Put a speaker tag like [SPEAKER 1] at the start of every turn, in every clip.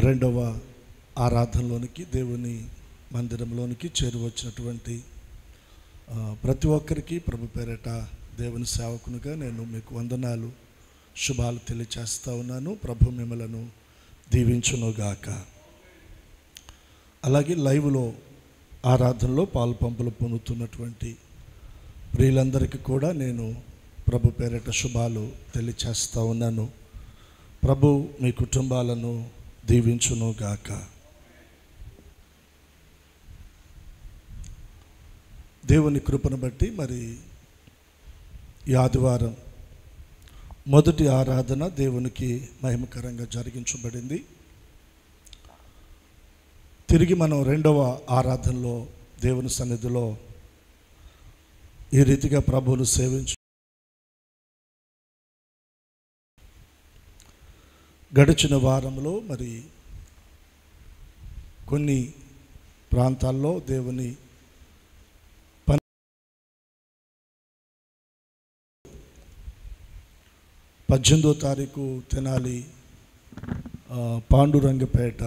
[SPEAKER 1] రెండవ ఆరాధనలోనికి దేవుని మందిరంలోనికి చేరువచ్చినటువంటి ప్రతి ఒక్కరికి ప్రభు పేరట దేవుని సేవకునిగా నేను మీకు వందనాలు శుభాలు తెలియచేస్తా ఉన్నాను. ప్రభు మిమ్మలను దీవించునుగాక. అలాగే లైవ్లో ఆరాధనలో పాలు పంపులు పొందుతున్నటువంటి ప్రియులందరికీ కూడా నేను ప్రభు పేరట శుభాలు తెలియచేస్తా ఉన్నాను. ప్రభు మీ కుటుంబాలను దీవించునుగాక. దేవుని కృపను బట్టి మరి ఈ ఆదివారం మొదటి ఆరాధన దేవునికి మహిమకరంగా జరిగించబడింది. తిరిగి మనం రెండవ ఆరాధనలో దేవుని సన్నిధిలో ఈ రీతిగా ప్రభువును సేవించు. గడిచిన వారంలో మరి కొన్ని ప్రాంతాల్లో దేవుని 18వ తారీఖు తెనాలి పాండురంగపేట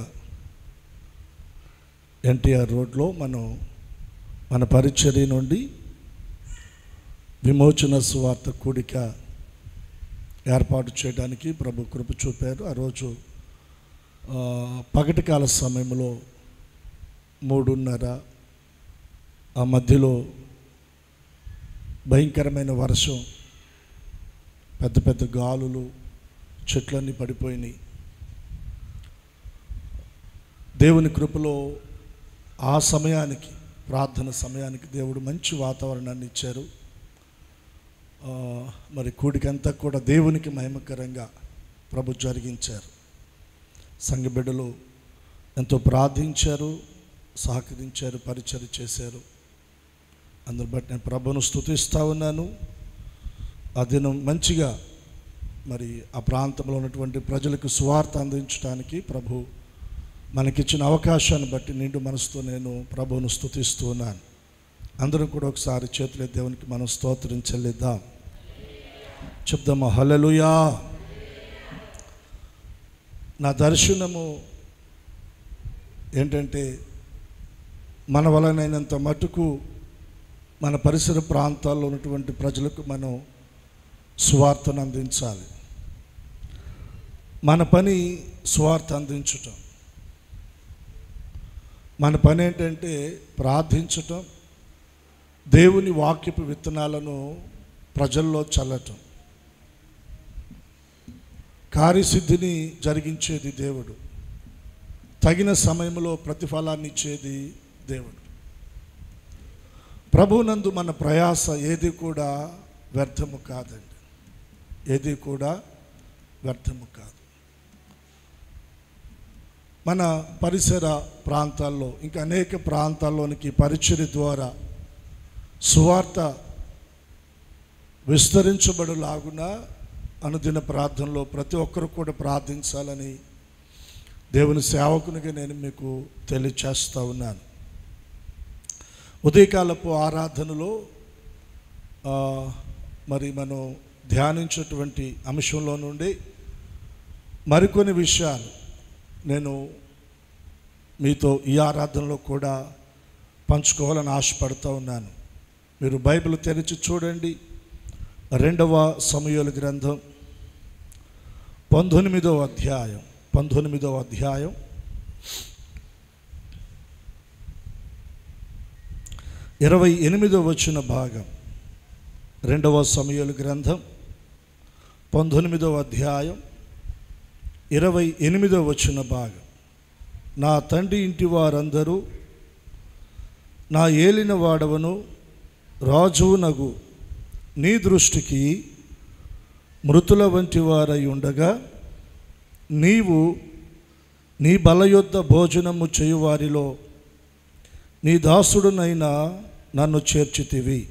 [SPEAKER 1] ఎన్టీఆర్ రోడ్లో మన పరిచర్య నుండి విమోచన సువార్త కూడిక ఏర్పాటు చేయడానికి ప్రభు కృప చూపారు. ఆ రోజు పగటి కాల సమయంలో 3:30 ఆ మధ్యలో భయంకరమైన వర్షం, పెద్ద పెద్ద గాలులు, చెట్లన్నీ పడిపోయినాయి. దేవుని కృపలో ఆ సమయానికి, ప్రార్థన సమయానికి దేవుడు మంచి వాతావరణాన్ని ఇచ్చారు. మరి కూడికంతా కూడా దేవునికి మహిమకరంగా ప్రభు జరిగించారు. సంఘ బిడ్డలు ఎంతో ప్రార్థించారు, సహకరించారు, పరిచర్య చేశారు. అందుని బట్టి నేను ప్రభువును స్తుతిస్తూ ఉన్నాను. ఆ దినం మంచిగా మరి ఆ ప్రాంతంలో ఉన్నటువంటి ప్రజలకు సువార్త అందించడానికి ప్రభు మనకిచ్చిన అవకాశాన్ని బట్టి నిండు మనసుతో నేను ప్రభువును స్తుతిస్తూ ఉన్నాను. అందరూ కూడా ఒకసారి చేతులెత్తి దేవునికి మనం స్తోత్రం చెల్లిద్దాం. చెప్దామా హల్లెలూయా. నా దర్శనము ఏంటంటే, మన వలనైనంత మటుకు మన పరిసర ప్రాంతాల్లో ఉన్నటువంటి ప్రజలకు మనం సువార్తను అందించాలి. మన పని సువార్త అందించటం. మన పని ఏంటంటే ప్రార్థించటం, దేవుని వాక్యపు విత్తనాలను ప్రజల్లో చల్లటం. కార్యసిద్ధిని జరిగించేది దేవుడు, తగిన సమయంలో ప్రతిఫలాన్ని ఇచ్చేది దేవుడు. ప్రభువునందు మన ప్రయాస ఏది కూడా వ్యర్థము కాదండి, ఏది కూడా వ్యర్థము కాదు. మన పరిసర ప్రాంతాల్లో ఇంకా అనేక ప్రాంతాల్లోనికి పరిచర్య ద్వారా సువార్త విస్తరించబడులాగున అనుదిన ప్రార్థనలో ప్రతి ఒక్కరు కూడా ప్రార్థించాలని దేవుని సేవకునిగా నేను మీకు తెలియచేస్తూ ఉన్నాను. ఉదయకాలపు ఆరాధనలో మరి మనం ధ్యానించేటువంటి అంశంలో నుండి మరికొన్ని విషయాలు నేను మీతో ఈ ఆరాధనలో కూడా పంచుకోవాలని ఆశపడుతూ ఉన్నాను. మీరు బైబిల్ తెరిచి చూడండి. 2వ సమూయేలు గ్రంథం 19వ అధ్యాయం 28వ వచన భాగం. 2వ సమూయేలు గ్రంథం 19వ అధ్యాయం 28వ వచన భాగం. నా తండ్రి ఇంటి వారందరూ నా ఏలిన వాడవను రాజువునగు నీ దృష్టికి మృతుల వంటి వారై ఉండగా, నీవు నీ బలయొద్ద భోజనము చేయువారిలో నీ దాసుడునైనా నన్ను చేర్చితివి.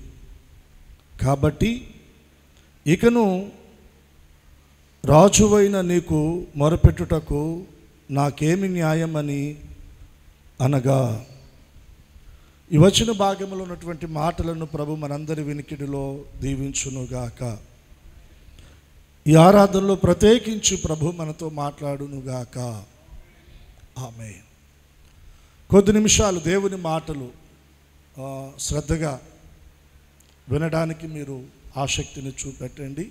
[SPEAKER 1] కాబట్టి ఇకను రాజువైన నీకు మొరపెట్టుటకు నాకేమి న్యాయమని అనగా. ఈ వచన భాగంలో ఉన్నటువంటి మాటలను ప్రభు మనందరి వినికిడిలో దీవించునుగాక. ఈ ఆరాధనలో ప్రత్యేకించి ప్రభు మనతో మాట్లాడునుగాక. ఆమేన్. కొద్ది నిమిషాలు దేవుని మాటలు శ్రద్ధగా వినడానికి మీరు ఆసక్తిని చూపెట్టండి.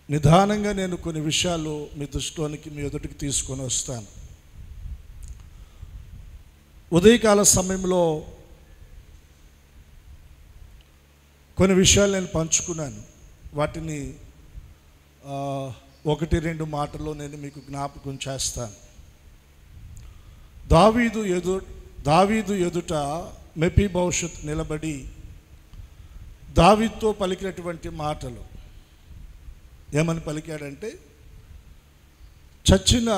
[SPEAKER 1] నిదానంగా నేను కొన్ని విషయాలు మీ దృష్టిలోనికి మీ ఎదుటికి తీసుకొని వస్తాను. ఉదయకాల సమయంలో కొన్ని విషయాలు నేను పంచుకున్నాను. వాటిని 1-2 మాటల్లో నేను మీకు జ్ఞాపకం చేస్తాను. దావీదు ఎదుట మెఫీబోషెత్ నిలబడి దావీదుతో పలికినటువంటి మాటలు ఏమని పలికాడంటే, చచ్చిన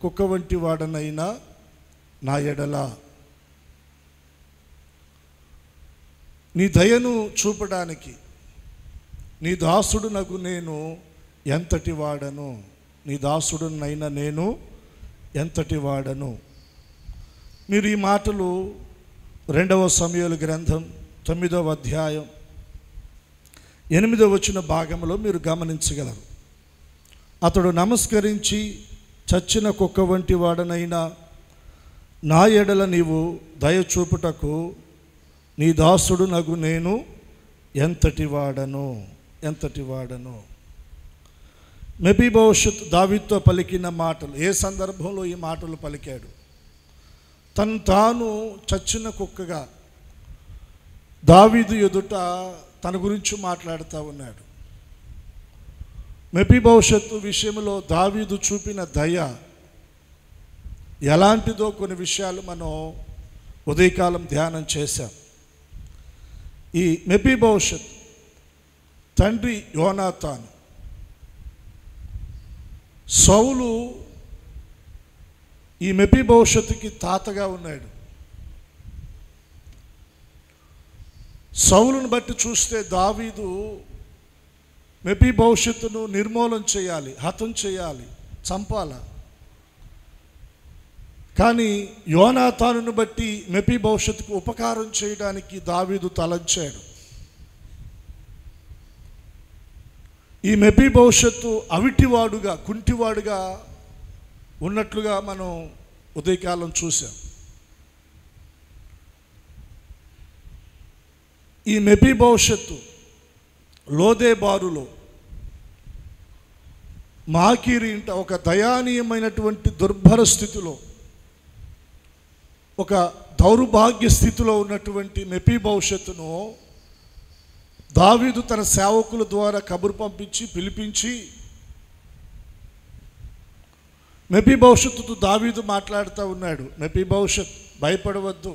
[SPEAKER 1] కుక్క వంటి వాడనైనా నా ఎడల నీ దయను చూపడానికి నీ దాసుడు నగు నేను ఎంతటి వాడను, నీ దాసుడునైనా నేను ఎంతటి వాడను. మీరు ఈ మాటలు 2వ సమూయేలు గ్రంథం 9వ అధ్యాయం 8వ వచన భాగంలో మీరు గమనించగలరు. అతడు నమస్కరించి, చచ్చిన కుక్క వంటి వాడనైనా నా ఎడల నీవు దయ చూపుటకు నీ దాసుడు నగు నేను ఎంతటి వాడను. మెఫీబోషెత్ దావీదుతో పలికిన మాటలు, ఏ సందర్భంలో ఈ మాటలు పలికాడు? తాను చచ్చిన కుక్కగా దావీదు ఎదుట తన గురించి మాట్లాడుతూ ఉన్నాడు. మెఫీబోషెత్ విషయంలో దావీదు చూపిన దయ ఎలాంటిదో కొన్ని విషయాలు మనం ఉదయకాలం ధ్యానం చేశాం. ఈ మెఫీబోషెత్ తండ్రి యోనాతాను, సౌలు ఈ మెఫీబోషెతుకి తాతగా ఉన్నాడు. సౌలును బట్టి చూస్తే దావీదు మెఫీబోషెతును నిర్మూలన చేయాలి, హతం చేయాలి, చంపాల. కానీ యోనాతానును బట్టి మెఫీబోషెతుకు ఉపకారం చేయడానికి దావీదు తలంచాడు. ఈ మెఫీబోషెతు అవిటివాడుగా, కుంటివాడుగా ఉన్నట్లుగా మనం ఉదయకాలం చూసాం. ఈ మెఫీబోషెతు లోదెబారులో మాకీరి ఇంట ఒక దయానీయమైనటువంటి దుర్భర స్థితిలో, ఒక దౌర్భాగ్య స్థితిలో ఉన్నటువంటి మెఫీబోషెతును దావీదు తన సేవకుల ద్వారా కబురు పంపించి పిలిపించి, మెఫీబోషెతుతో దావీదు మాట్లాడుతూ ఉన్నాడు. మెఫీబోషెత్, భయపడవద్దు,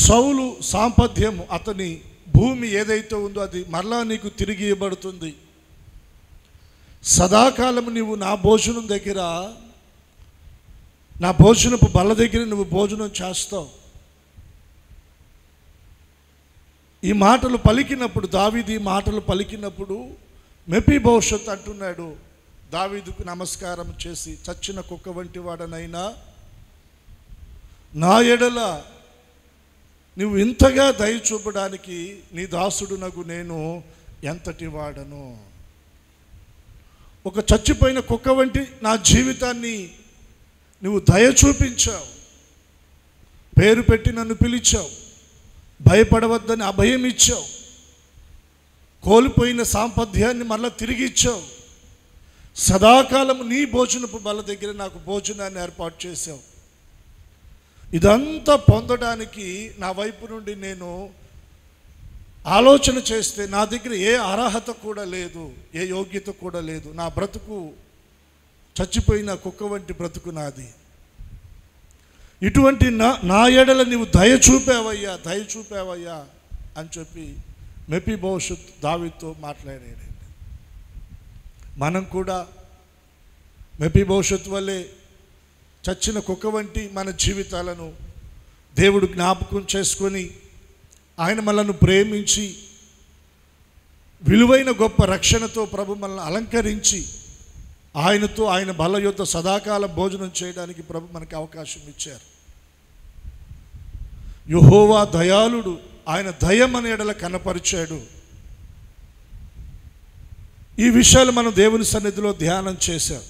[SPEAKER 1] సౌలు సాంపథ్యం, అతని భూమి ఏదైతే ఉందో అది మరలా నీకు తిరిగి ఇవ్వబడుతుంది. సదాకాలం నీవు నా భోజనం దగ్గర, నా భోజనపు బల్ల దగ్గర నువ్వు భోజనం చేస్తావు. ఈ మాటలు పలికినప్పుడు, దావీదు ఈ మాటలు పలికినప్పుడు మెఫీబోషెత్ అంటున్నాడు దావీదుకు నమస్కారం చేసి, చచ్చిన కుక్క వంటి వాడనైనా నా ఎడల నువ్వు ఇంతగా దయ చూపడానికి నీ దాసుడు నగు నేను ఎంతటి వాడను. ఒక చచ్చిపోయిన కుక్క వంటి నా జీవితాన్ని నువ్వు దయ చూపించావు, పేరు పెట్టి నన్ను పిలిచావు, భయపడవద్దని అభయం ఇచ్చావు, కోల్పోయిన సాంపథ్యాన్ని మళ్ళీ తిరిగి ఇచ్చావు, సదాకాలం నీ భోజనపు బల్ల దగ్గర నాకు భోజనాన్ని ఏర్పాటు చేశావు. ఇదంతా పొందడానికి నా వైపు నుండి నేను ఆలోచన చేస్తే నా దగ్గర ఏ అర్హత కూడా లేదు, ఏ యోగ్యత కూడా లేదు. నా బ్రతుకు చచ్చిపోయిన కుక్క వంటి బ్రతుకు నాది. ఇటువంటి నా ఎడల నీవు దయ చూపావయ్యా అని చెప్పి మెఫీబోషెత్ దావీదుతో మాట్లాడాడు. మనం కూడా మెఫీబోషెత్ వల్లే చచ్చిన కుక్క వంటి మన జీవితాలను దేవుడు జ్ఞాపకం చేసుకొని, ఆయన మనల్ని ప్రేమించి విలువైన గొప్ప రక్షణతో ప్రభు మనల్ని అలంకరించి, ఆయనతో ఆయన బల్ల యొద్ద సదాకాలం భోజనం చేయడానికి ప్రభు మనకి అవకాశం ఇచ్చారు. యెహోవా దయాళుడు, ఆయన దయ మన ఎడల కనపరిచాడు. ఈ విషయాలు మనం దేవుని సన్నిధిలో ధ్యానం చేశాం.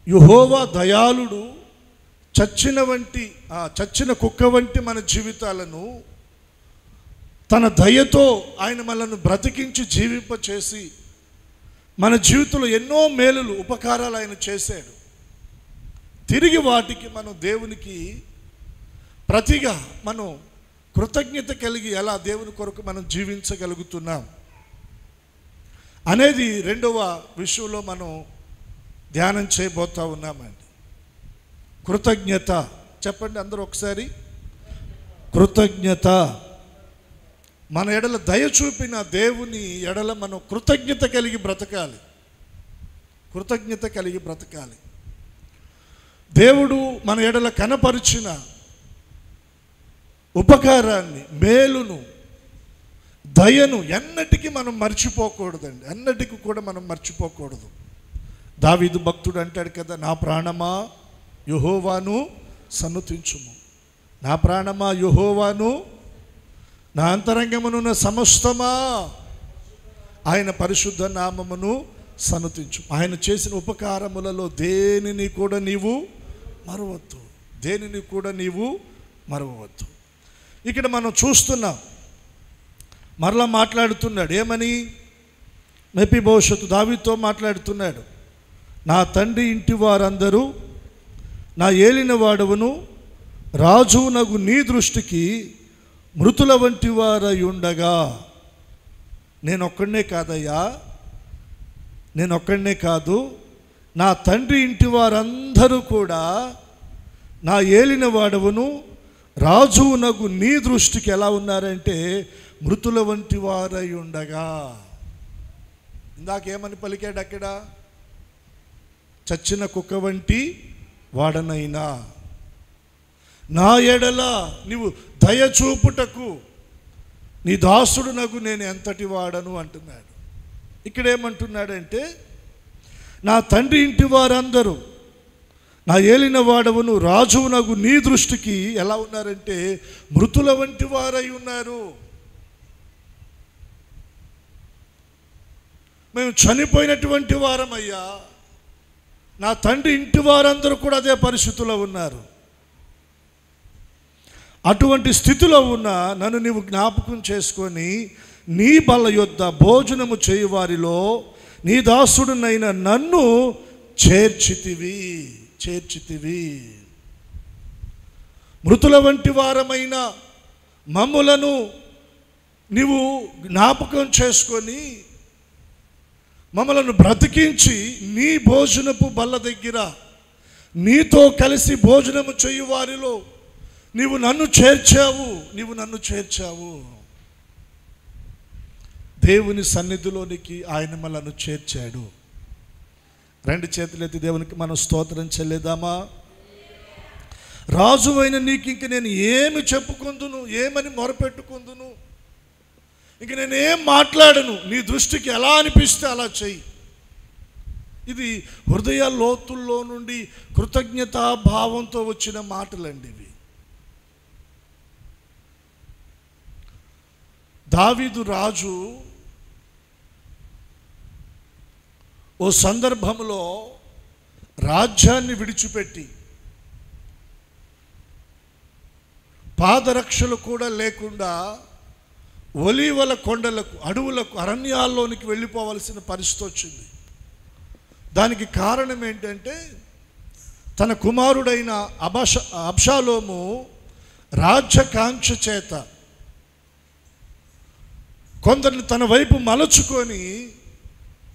[SPEAKER 1] యెహోవా దయాళుడు. చచ్చిన కుక్క వంటి మన జీవితాలను తన దయతో ఆయన మనల్ని బ్రతికించి జీవింపచేసి మన జీవితంలో ఎన్నో మేలులు ఉపకారాలు ఆయన చేశాడు. తిరిగి వాటికి మనం దేవునికి ప్రతిగా మనం కృతజ్ఞత కలిగి ఎలా దేవుని కొరకు మనం జీవించగలుగుతున్నాం అనేది రెండవ విషయంలో మనం ధ్యానం చేయబోతా ఉన్నామండి. కృతజ్ఞత. చెప్పండి అందరూ ఒకసారి. కృతజ్ఞత. మన ఎడల దయ చూపిన దేవుని ఎడల మనం కృతజ్ఞత కలిగి బ్రతకాలి. కృతజ్ఞత కలిగి బ్రతకాలి. దేవుడు మన ఎడల కనపరిచిన ఉపకారాన్ని, మేలును, దయను ఎన్నటికీ మనం మర్చిపోకూడదండి. ఎన్నటికీ కూడా మనం మర్చిపోకూడదు. దావీదు భక్తుడు అంటాడు కదా, నా ప్రాణమా యెహోవాను సన్నుతించుము, నా ప్రాణమా యెహోవాను, నా అంతరంగమునున్న సమస్తమా ఆయన పరిశుద్ధ నామమును సన్నుతించు. ఆయన చేసిన ఉపకారములలో దేనిని కూడా నీవు మరవద్దు. దేనిని కూడా నీవు మరవవద్దు. ఇక్కడ మనం చూస్తున్నాం, మరలా మాట్లాడుతున్నాడు. ఏమని? మెఫీబోషెతు దావీదుతో మాట్లాడుతున్నాడు. నా తండ్రి ఇంటి వారందరూ నా ఏలిన వాడవును రాజునగు నీ దృష్టికి మృతుల వంటి వారై ఉండగా, నేనొక్కడనే కాదయ్యా, నేనొక్కడనే కాదు, నా తండ్రి ఇంటి వారందరూ కూడా నా ఏలిన వాడవును రాజునగు నీ దృష్టికి ఎలా ఉన్నారంటే మృతుల వంటి వారై ఉండగా. ఇందాకేమని పలికాడు అక్కడ? చచ్చిన కుక్క వంటి వాడనైనా నా ఎడల నీవు దయచూపుటకు నీ దాసుడునకు నేను ఎంతటి వాడను అంటున్నాడు. ఇక్కడేమంటున్నాడంటే నా తండ్రి ఇంటి వారందరూ నా ఏలిన వాడవును రాజువునకు నీ దృష్టికి ఎలా ఉన్నారంటే మృతుల వంటి వారై ఉన్నారు. మేము చనిపోయినటువంటి వారమయ్యా. నా తండ్రి ఇంటి వారందరూ కూడా అదే పరిస్థితిలో ఉన్నారు. అటువంటి స్థితిలో ఉన్న నన్ను నీవు జ్ఞాపకం చేసుకొని నీ బల్ల యొద్ద భోజనము చేయువారిలో నీ దాసుడునైన నన్ను చేర్చితివి. మృతుల వంటి వారమైన మమ్ములను నీవు జ్ఞాపకం చేసుకొని మమ్మలను బ్రతికించి నీ భోజనపు బల్ల దగ్గర నీతో కలిసి భోజనము చేయు వారిలో నీవు నన్ను చేర్చావు. దేవుని సన్నిధిలోనికి ఆయన మనల్ని చేర్చాడు. రెండు చేతులెత్తి దేవునికి మనం స్తోత్రం చెల్లేదామా? రాజువైన నీకు ఇంక నేను ఏమి చెప్పుకుందును, ఏమని మొరపెట్టుకుందును, ఇంక నేను ఏం మాట్లాడను. నీ దృష్టికి ఎలా అనిపిస్తే అలా చెయ్యి. ఇది హృదయ లోతుల్లో నుండి కృతజ్ఞతాభావంతో వచ్చిన మాటలండి ఇవి. దావీదు రాజు ఓ సందర్భంలో రాజ్యాన్ని విడిచిపెట్టి పాదరక్షలు కూడా లేకుండా ఒలీవల కొండలకు, అడవులకు, అరణ్యాల్లోనికి వెళ్ళిపోవలసిన పరిస్థితి వచ్చింది. దానికి కారణం ఏంటంటే తన కుమారుడైన అబ్షాలోము రాజ్యకాంక్ష చేత కొందరిని తన వైపు మలచుకొని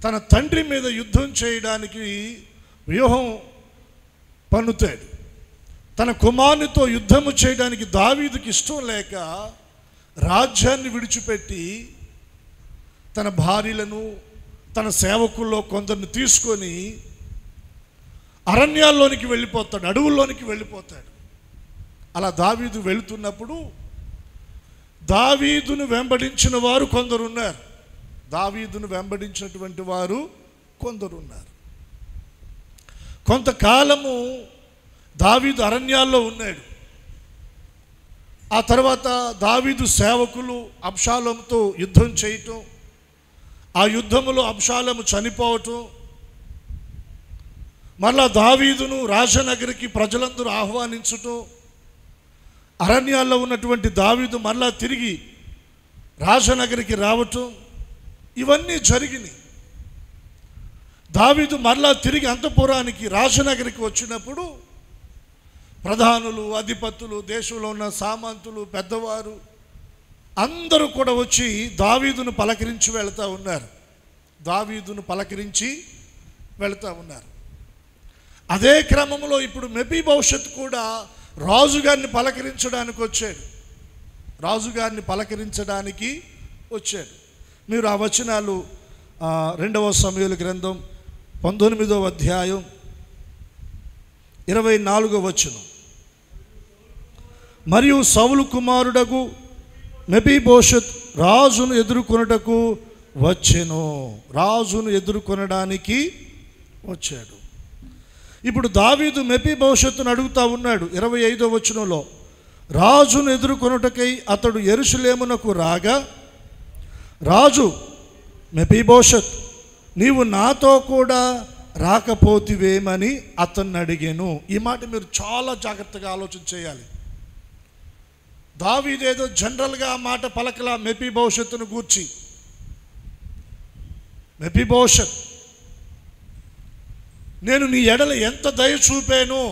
[SPEAKER 1] తన తండ్రి మీద యుద్ధం చేయడానికి వ్యూహం పన్నుతాడు. తన కుమారునితో యుద్ధము చేయడానికి దావీదుకి ఇష్టం లేక రాజ్యాన్ని విడిచిపెట్టి తన భార్యలను, తన సేవకుల్లో కొందరిని తీసుకొని అరణ్యాల్లోనికి వెళ్ళిపోతాడు, అడవుల్లోనికి వెళ్ళిపోతాడు. అలా దావీదు వెళుతున్నప్పుడు దావీదును వెంబడించిన వారు కొందరున్నారు. దావీదును వెంబడించినటువంటి వారు కొందరున్నారు. కొంతకాలము దావీదు అరణ్యాల్లో ఉన్నాడు. ఆ తర్వాత దావీదు సేవకులు అబ్షాలోముతో యుద్ధం చేయటం, ఆ యుద్ధములో అబ్షాలోము చనిపోవటం, మరలా దావీదును రాజనగరికి ప్రజలందరూ ఆహ్వానించటం, అరణ్యాల్లో ఉన్నటువంటి దావీదు మరలా తిరిగి రాజనగరికి రావటం, ఇవన్నీ జరిగినాయి. దావీదు మరలా తిరిగి అంతఃపురానికి రాజనగరికి వచ్చినప్పుడు ప్రధానులు, అధిపతులు, దేశంలో ఉన్న సామంతులు, పెద్దవారు అందరూ కూడా వచ్చి దావీదును పలకరించి వెళ్తూ ఉన్నారు. దావీదును పలకరించి వెళ్తూ ఉన్నారు. అదే క్రమంలో ఇప్పుడు మెఫీబోషెత్ కూడా రాజుగారిని పలకరించడానికి వచ్చాడు. రాజుగారిని పలకరించడానికి వచ్చాడు. మీరు ఆ వచనాలు 2వ సమూయేలు గ్రంథం 19వ అధ్యాయం 24వ వచనం. మరియు సౌలు కుమారుడగు మెఫీబోషెత్ రాజును ఎదుర్కొనుటకు వచ్చెను. రాజును ఎదుర్కొనడానికి వచ్చాడు. ఇప్పుడు దావీదు మెఫీబోషెత్తును అడుగుతా ఉన్నాడు 25వ వచనంలో. రాజును ఎదుర్కొనుటకై అతడు యెరూషలేమునకు రాగా రాజు, మెఫీబోషెత్, నీవు నాతో కూడా రాకపోతివేమని అతన్ని అడిగాను. ఈ మాట మీరు చాలా జాగ్రత్తగా ఆలోచన చేయాలి. దావీదు ఏదో జనరల్గా ఆ మాట పలకలా మెఫీబోషెత్తును గూర్చి. మెఫీబోషెత్, నేను నీ ఎడల ఎంత దయ చూపాను,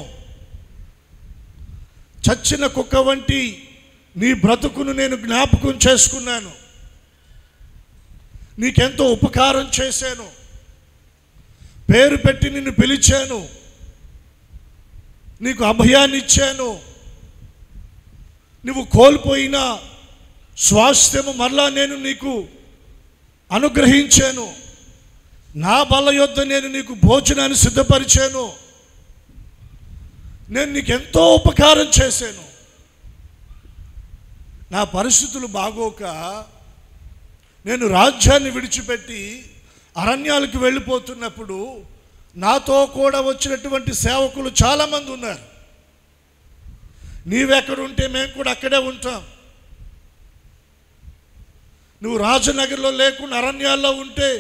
[SPEAKER 1] చచ్చిన కుక్క వంటి నీ బ్రతుకును నేను జ్ఞాపకం చేసుకున్నాను, నీకెంతో ఉపకారం చేశాను, పేరు పెట్టి నిన్ను పిలిచాను, నీకు అభయాన్ని ఇచ్చాను, నువ్వు కోల్పోయిన స్వాస్థ్యము మరలా నేను నీకు అనుగ్రహించాను, నా బల్ల యొద్ద నేను నీకు భోజనాన్ని సిద్ధపరిచాను, నేను నీకు ఎంతో ఉపకారం చేశాను. నా పరిస్థితులు బాగోక నేను రాజ్యాన్ని విడిచిపెట్టి అరణ్యాలకు వెళ్ళిపోతున్నప్పుడు నాతో కూడా వచ్చినటువంటి సేవకులు చాలామంది ఉన్నారు. నీవెక్కడుంటే మేము కూడా అక్కడే ఉంటాం. నువ్వు రాజనగర్లో లేకుండా అరణ్యాల్లో ఉంటే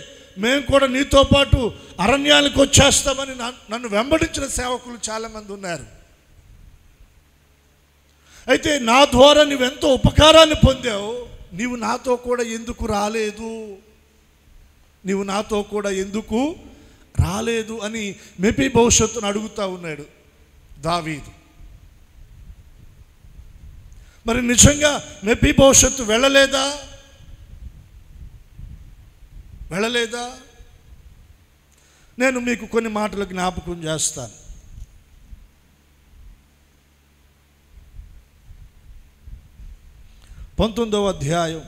[SPEAKER 1] మేము కూడా నీతో పాటు అరణ్యాలకు వచ్చేస్తామని నన్ను వెంబడించిన సేవకులు చాలామంది ఉన్నారు. అయితే నా ద్వారా నువ్వెంతో ఉపకారాన్ని పొందావు, నీవు నాతో కూడా ఎందుకు రాలేదు, నీవు నాతో కూడా ఎందుకు రాలేదు అని మెఫీబోషెత్తును అడుగుతూ ఉన్నాడు దావీదు. మరి నిజంగా మెఫీబోషెత్తు వెళ్ళలేదా? నేను మీకు కొన్ని మాటలు జ్ఞాపకం చేస్తాను. 19వ అధ్యాయం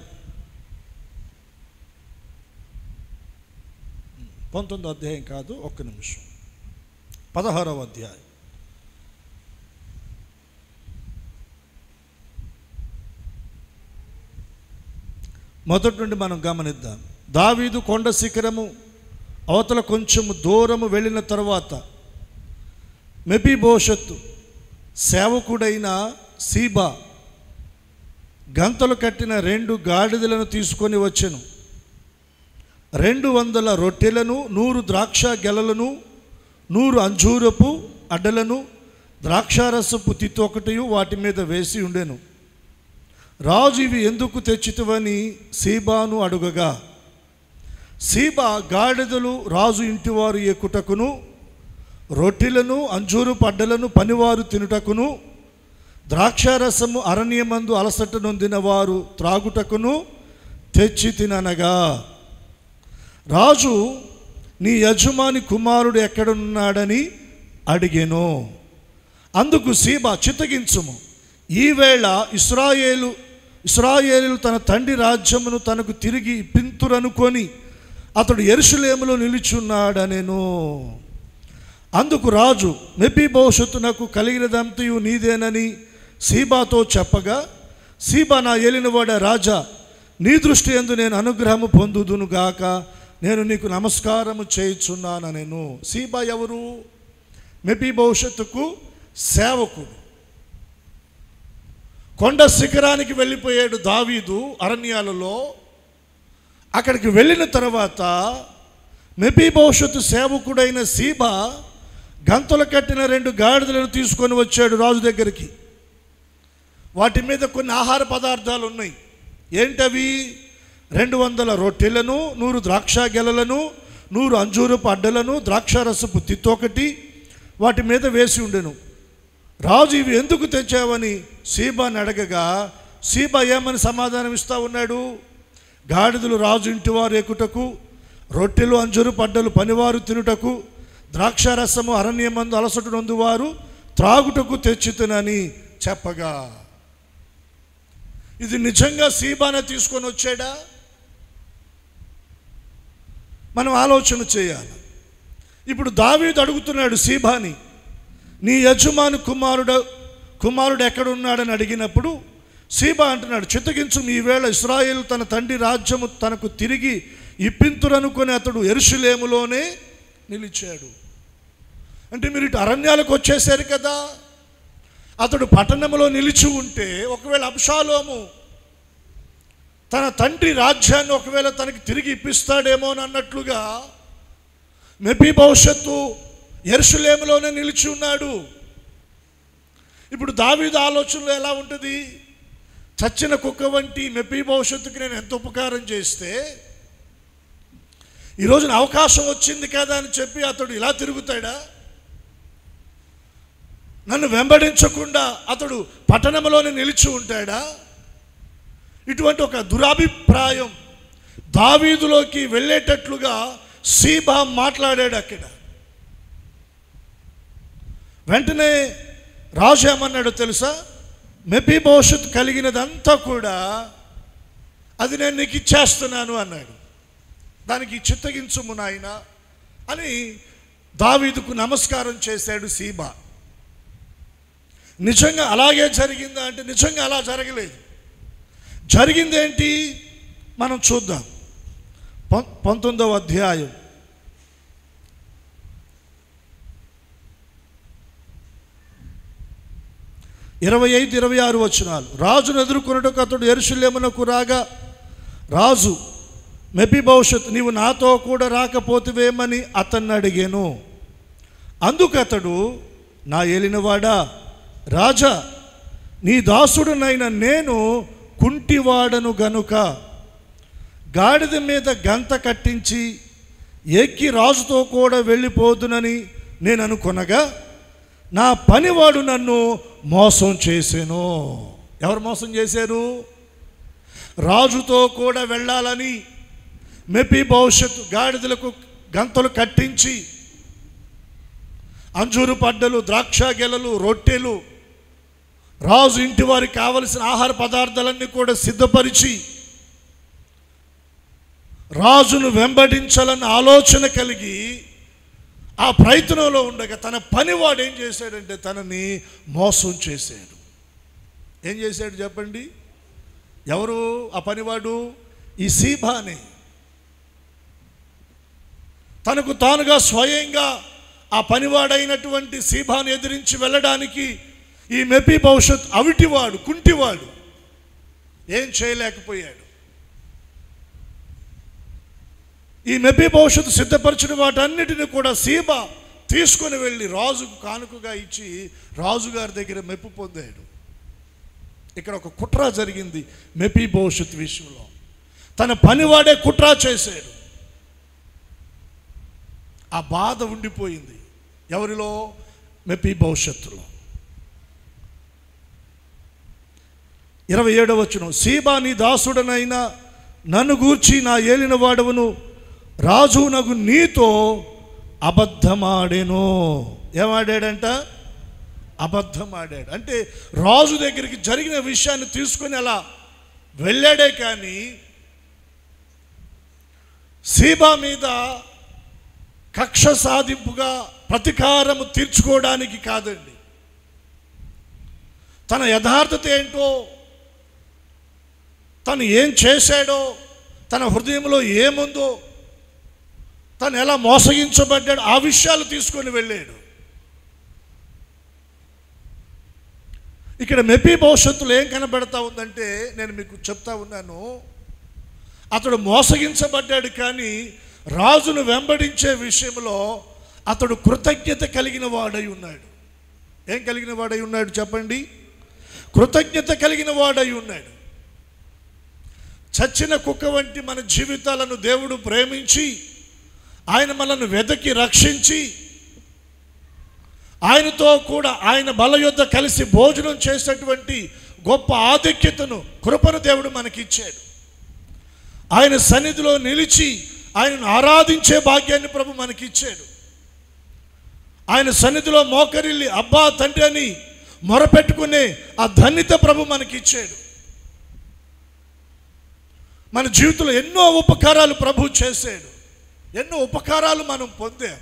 [SPEAKER 1] 19వ అధ్యాయం కాదు, ఒక్క నిమిషం, 16వ అధ్యాయం. మొదటి నుండి మనం గమనిద్దాం. దావీదు కొండ శిఖరము అవతల కొంచెము దూరము వెళ్ళిన తర్వాత మెఫీబోషెత్తు సేవకుడైన సీబా గంతలు కట్టిన 2 గాడిదలను తీసుకొని వచ్చెను. 200 రొట్టెలను, 100 ద్రాక్ష గెలలను, 100 అంజూరపు అడ్డలను, ద్రాక్షారసపు తిత్తొకటియు వాటి మీద వేసి ఉండెను. రాజు ఇవి ఎందుకు తెచ్చితివని సీబాను అడుగగా, సీబా గాడిదలు రాజు ఇంటివారు ఎక్కుటకును, రొట్టెలను అంజూరపు అడ్డలను పనివారు తినుటకును, ద్రాక్షారసము అరణ్యమందు అలసట నొందిన వారు త్రాగుటకును తెచ్చి తిననగా, రాజు నీ యజమాని కుమారుడు ఎక్కడున్నాడని అడిగెను. అందుకు సీబా, చిత్తగించుము, ఈవేళ ఇశ్రాయేలు తన తండ్రి రాజ్యమును తనకు తిరిగి ఇప్పింతురనుకొని అతడు యెరూషలేములో నిలుచున్నాడనెను. అందుకు రాజు, మెఫీబోషెతునకు కలిగినదంతయు నీదేనని సీబాతో చెప్పగా, సీబా, నా ఏలినవాడ రాజా, నీ దృష్టి యందు నేను అనుగ్రహము పొందుదునుగాక, నేను నీకు నమస్కారము చేయుచున్నానెను. సీబా ఎవరు? మెఫీబోషెతుకు సేవకుడు. కొండ శిఖరానికి వెళ్ళిపోయాడు దావీదు అరణ్యాలలో. అక్కడికి వెళ్ళిన తర్వాత మెఫీబోషెతు సేవకుడైన సీబా గంతలు కట్టిన 2 గాడిదలను తీసుకొని వచ్చాడు రాజు దగ్గరికి. వాటి మీద కొన్ని ఆహార పదార్థాలు ఉన్నాయి. ఏంటవి? 200 రొట్టెలను, 100 ద్రాక్ష గెలలను, 100 అంజూరపు అడ్డలను, ద్రాక్షారసపు తిత్తొకటి వాటి మీద వేసి ఉండెను. రాజు ఇవి ఎందుకు తెచ్చావని సీబాని అడగగా సీబా ఏమని సమాధానం ఇస్తా ఉన్నాడు? గాడిదలు రాజు ఇంటివారు ఎక్కుటకు, రొట్టెలు అంజూరపు అడ్డలు పనివారు తినుటకు, ద్రాక్షారసము అరణ్యమందు అలసట నొందువారు త్రాగుటకు తెచ్చితునని చెప్పగా. ఇది నిజంగా సీబానే తీసుకొని వచ్చాడా? మనం ఆలోచన చేయాలి. ఇప్పుడు దావీదు అడుగుతున్నాడు సీబాని, నీ యజమాని కుమారుడు ఎక్కడున్నాడని అడిగినప్పుడు సీబా అంటున్నాడు, చిత్తగించు, ఈవేళ ఇశ్రాయేలు తన తండ్రి రాజ్యము తనకు తిరిగి ఇప్పింతురనుకొని అతడు యెరూషలేములోనే నిలిచాడు. అంటే మీరు ఇటు అరణ్యాలకు వచ్చేసారు కదా, అతడు పట్టణంలో నిలిచి ఉంటే ఒకవేళ అబ్షాలోము తన తండ్రి రాజ్యాన్ని ఒకవేళ తనకి తిరిగి ఇప్పిస్తాడేమో అన్నట్లుగా మెఫీబోషెతు యెరూషలేములోనే నిలిచి ఉన్నాడు. ఇప్పుడు దావీదు ఆలోచనలో ఎలా ఉంటుంది? చచ్చిన కుక్క వంటి మెఫీబోషెతుకి నేను ఎంత ఉపకారం చేస్తే ఈరోజున అవకాశం వచ్చింది కదా అని చెప్పి అతడు ఇలా తిరుగుతాడా? నన్ను వెంబడించకుండా అతడు పట్టణంలోనే నిలిచి ఉంటాడా? ఇటువంటి ఒక దురాభిప్రాయం దావీదులోకి వెళ్ళేటట్లుగా సీబా మాట్లాడాడు అక్కడ. వెంటనే రాజు ఏమన్నాడో తెలుసా? మెఫీబోషెతు కలిగినదంతా కూడా అది నేను నీకు ఇచ్చేస్తున్నాను అన్నాడు. దానికి చిత్తగించుము నాయనా అని దావీదుకు నమస్కారం చేశాడు సీబా. నిజంగా అలాగే జరిగిందా అంటే నిజంగా అలా జరగలేదు. జరిగిందేంటి మనం చూద్దాం. 19వ అధ్యాయం 25-26 వచనాలు. రాజును ఎదుర్కొనుటకు అతడు యెరూషలేమునకు రాగా రాజు మెఫీబోషెతు, నీవు నాతో కూడా రాకపోతివేమని అతన్ని అడిగాను. అందుకు అతడు, నా ఏలినవాడా రాజా, నీ దాసుడునైన నేను కుంటివాడను గనుక గాడిద మీద గంత కట్టించి ఎక్కి రాజుతో కూడా వెళ్ళిపోదునని నేను అనుకొనగా నా పనివాడు నన్ను మోసం చేశాను. ఎవరు మోసం చేశారు? రాజుతో కూడా వెళ్ళాలని మెఫీబోషెతు గాడిదలకు గంతలు కట్టించి అంజూరు పడ్డలు, ద్రాక్ష గెలలు, రొట్టెలు, రాజు ఇంటి వారికి కావలసిన ఆహార పదార్థాలన్నీ కూడా సిద్ధపరిచి రాజును వెంబడించాలన్న ఆలోచన కలిగి ఆ ప్రయత్నంలో ఉండగా తన పనివాడు ఏం చేశాడంటే తనని మోసం చేశాడు. ఏం చేశాడు చెప్పండి? ఎవరు ఆ పనివాడు? ఈ సీబానే. తనకు తానుగా స్వయంగా ఆ పనివాడైనటువంటి సీబాను ఎదిరించి వెళ్ళడానికి ఈ మెఫీబోషెతు అవిటివాడు, కుంటివాడు, ఏం చేయలేకపోయాడు. ఈ మెఫీబోషెతు సిద్ధపరిచిన వాటన్నిటిని కూడా సీబా తీసుకొని వెళ్ళి రాజుకు కానుకగా ఇచ్చి రాజుగారి దగ్గర మెప్పు పొందాడు. ఇక్కడ ఒక కుట్ర జరిగింది మెఫీబోషెతు విషయంలో. తన పనివాడే కుట్ర చేశాడు. ఆ బాధ ఉండిపోయింది ఎవరిలో? మెఫీబోషెతులో. 27వ వచనం. సీబా, నీ దాసుడనైనా నన్ను గూర్చి నా ఏలిన వాడవును రాజునగు నీతో అబద్ధమాడేను. ఏమాడాడంట? అబద్ధమాడాడు. అంటే రాజు దగ్గరికి జరిగిన విషయాన్ని తీసుకొని అలా వెళ్ళాడే కానీ సీబా మీద కక్ష సాధింపుగా ప్రతీకారము తీర్చుకోవడానికి కాదండి. తన యథార్థత ఏంటో, తను ఏం చేశాడో, తన హృదయంలో ఏముందో, తను ఎలా మోసగించబడ్డాడు, ఆ విషయాలు తీసుకొని వెళ్ళాడు. ఇక్కడ మెఫీబోషెతులో ఏం కనబడతా ఉందంటే నేను మీకు చెప్తా ఉన్నాను, అతడు మోసగించబడ్డాడు కానీ రాజును వెంబడించే విషయంలో అతడు కృతజ్ఞత కలిగిన వాడై ఉన్నాడు. ఏం కలిగిన వాడై ఉన్నాడు చెప్పండి? కృతజ్ఞత కలిగిన వాడై ఉన్నాడు. చచ్చిన కుక్క వంటి మన జీవితాలను దేవుడు ప్రేమించి ఆయన మనల్ని వెదకి రక్షించి ఆయనతో కూడా ఆయన బల యొద్ద కలిసి భోజనం చేసేటువంటి గొప్ప ఆధిక్యతను, కృపను దేవుడు మనకిచ్చాడు. ఆయన సన్నిధిలో నిలిచి ఆయనను ఆరాధించే భాగ్యాన్ని ప్రభు మనకిచ్చాడు. ఆయన సన్నిధిలో మోకరిల్లి అబ్బా తండ్రి అని మొరపెట్టుకునే ఆ ధన్యత ప్రభు మనకిచ్చాడు. మన జీవితంలో ఎన్నో ఉపకారాలు ప్రభు చేశాడు. ఎన్నో ఉపకారాలు మనం పొందాం.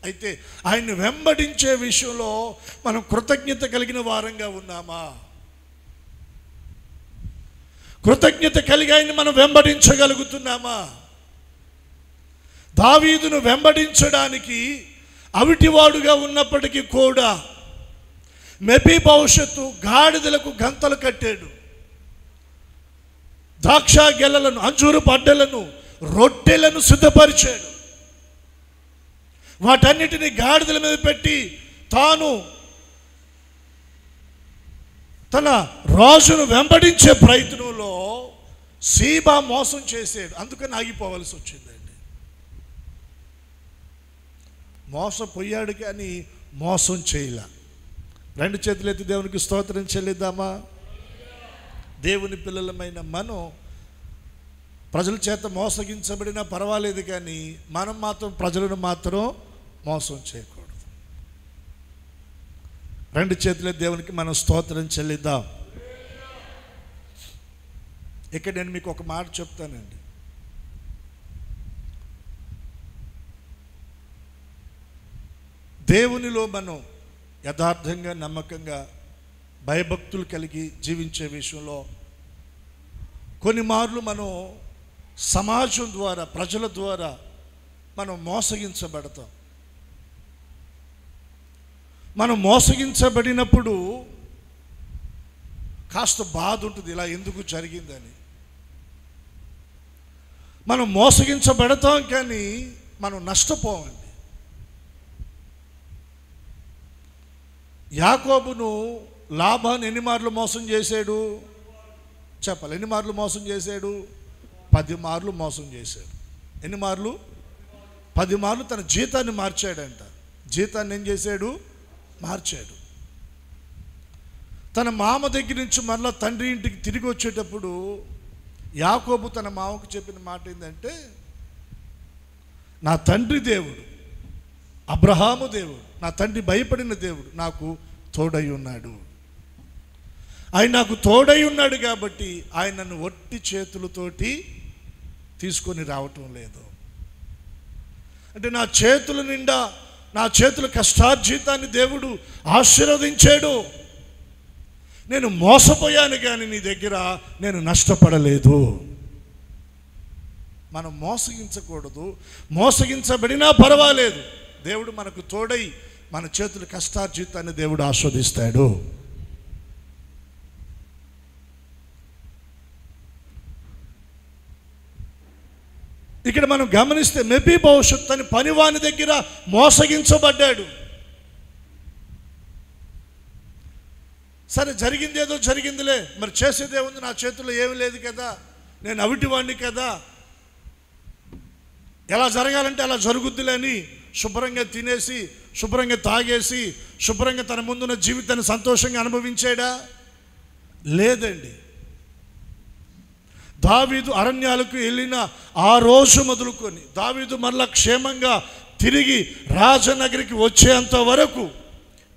[SPEAKER 1] అయితే ఆయన్ని వెంబడించే విషయంలో మనం కృతజ్ఞత కలిగిన వారంగా ఉన్నామా? కృతజ్ఞత కలిగి ఆయన్ని మనం వెంబడించగలుగుతున్నామా? దావీదును వెంబడించడానికి అవిటివాడుగా ఉన్నప్పటికీ కూడా మెఫీబోషెతు గాడిదలకు గంతలు కట్టాడు. ద్రాక్ష గెలలను, అంజూరు పడ్డలను, రొట్టెలను సిద్ధపరిచాడు. వాటన్నిటిని గాడిదల మీద పెట్టి తాను తన రాజును వెంబడించే ప్రయత్నంలో సీబా మోసం చేసాడు. అందుకని ఆగిపోవలసి వచ్చిందండి. మోసపోయాడు కానీ మోసం చేయలే. రెండు చేతులెత్తి దేవునికి స్తోత్రం చెల్లిద్దామా? దేవుని పిల్లలమైన మనం ప్రజల చేత మోసగించబడినా పర్వాలేదు, కానీ మనం మాత్రం ప్రజలను మాత్రం మోసం చేయకూడదు. రెండు చేతులే దేవునికి మనం స్తోత్రం చెల్లిద్దాం. ఇక్కడ నేను మీకు ఒక మాట చెప్తానండి. దేవునిలో మనం యథార్థంగా, నమ్మకంగా, భయభక్తులు కలిగి జీవించే విషయంలో కొన్ని మార్లు మనం సమాజం ద్వారా, ప్రజల ద్వారా మనం మోసగించబడతాం. మనం మోసగించబడినప్పుడు కాస్త బాధ ఉంటుంది, ఇలా ఎందుకు జరిగిందని. మనం మోసగించబడతాం కానీ మనం నష్టపోవండి. యాకోబును లాబాను ఎన్ని మార్లు మోసం చేశాడు చెప్పాలి? ఎన్ని మార్లు మోసం చేశాడు? 10 మార్లు మోసం చేశాడు. ఎన్ని మార్లు? 10 మార్లు తన జీతాన్ని మార్చాడంట. జీతాన్ని ఏం చేశాడు? మార్చాడు. తన మామ దగ్గర నుంచి మరలా తండ్రి ఇంటికి తిరిగి వచ్చేటప్పుడు యాకోబు తన మామకు చెప్పిన మాట ఏంటంటే, నా తండ్రి దేవుడు అబ్రహాము దేవుడు, నా తండ్రి భయపడిన దేవుడు నాకు తోడై ఉన్నాడు. ఆయన నాకు తోడై ఉన్నాడు కాబట్టి ఆయన నన్ను ఒట్టి చేతులతోటి తీసుకొని రావటం లేదు. అంటే నా చేతుల నిండా, నా చేతుల కష్టార్జితాన్ని దేవుడు ఆశీర్వదించాడు. నేను మోసపోయాను కానీ నీ దగ్గర నేను నష్టపడలేదు. మనం మోసగించకూడదు. మోసగించబడినా పర్వాలేదు, దేవుడు మనకు తోడై మన చేతుల కష్టార్జితాన్ని దేవుడు ఆస్వాదిస్తాడు. ఇక్కడ మనం గమనిస్తే మెఫీబోషెతు తన పనివాని దగ్గర మోసగించబడ్డాడు. సరే, జరిగింది ఏదో జరిగిందిలే, మరి చేసేదే ఉంది, నా చేతుల్లో ఏమీ లేదు కదా, నేను అవిటివాణ్ణి కదా, ఎలా జరగాలంటే అలా జరుగుద్దిలే అని శుభ్రంగా తినేసి, శుభ్రంగా తాగేసి, శుభ్రంగా తన ముందున్న జీవితాన్ని సంతోషంగా అనుభవించాడా? లేదండి. దావీదు అరణ్యాలకు వెళ్ళిన ఆ రోజు మొదలుకొని దావీదు మరలా క్షేమంగా తిరిగి రాజనగరికి వచ్చేంత వరకు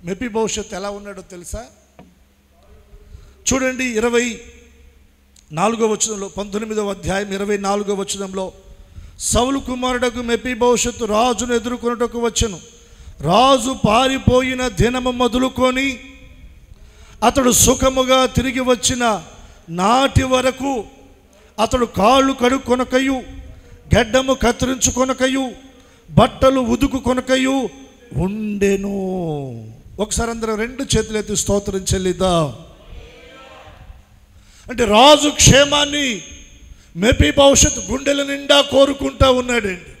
[SPEAKER 1] మెఫీబోషెతు ఎలా ఉన్నాడో తెలుసా? చూడండి, 24వ వచనంలో, 19వ అధ్యాయం 24వ వచనంలో, సౌలు కుమారుడకు మెఫీబోషెతు రాజును ఎదుర్కొనుటకు వచ్చెను. రాజు పారిపోయిన దినము మొదలుకొని అతడు సుఖముగా తిరిగి వచ్చిన నాటి వరకు అతడు కాళ్ళు కడుక్కొనకయు, గడ్డము కత్తిరించుకొనకయు, బట్టలు ఉదుకుకొనకయు ఉండెను. ఒకసారి అందరం రెండు చేతులెత్తి స్తోత్రం చెల్లిద్దాం. అంటే రాజు క్షేమాన్ని మెఫీబోషెతు గుండెల నిండా కోరుకుంటా ఉన్నాడండి.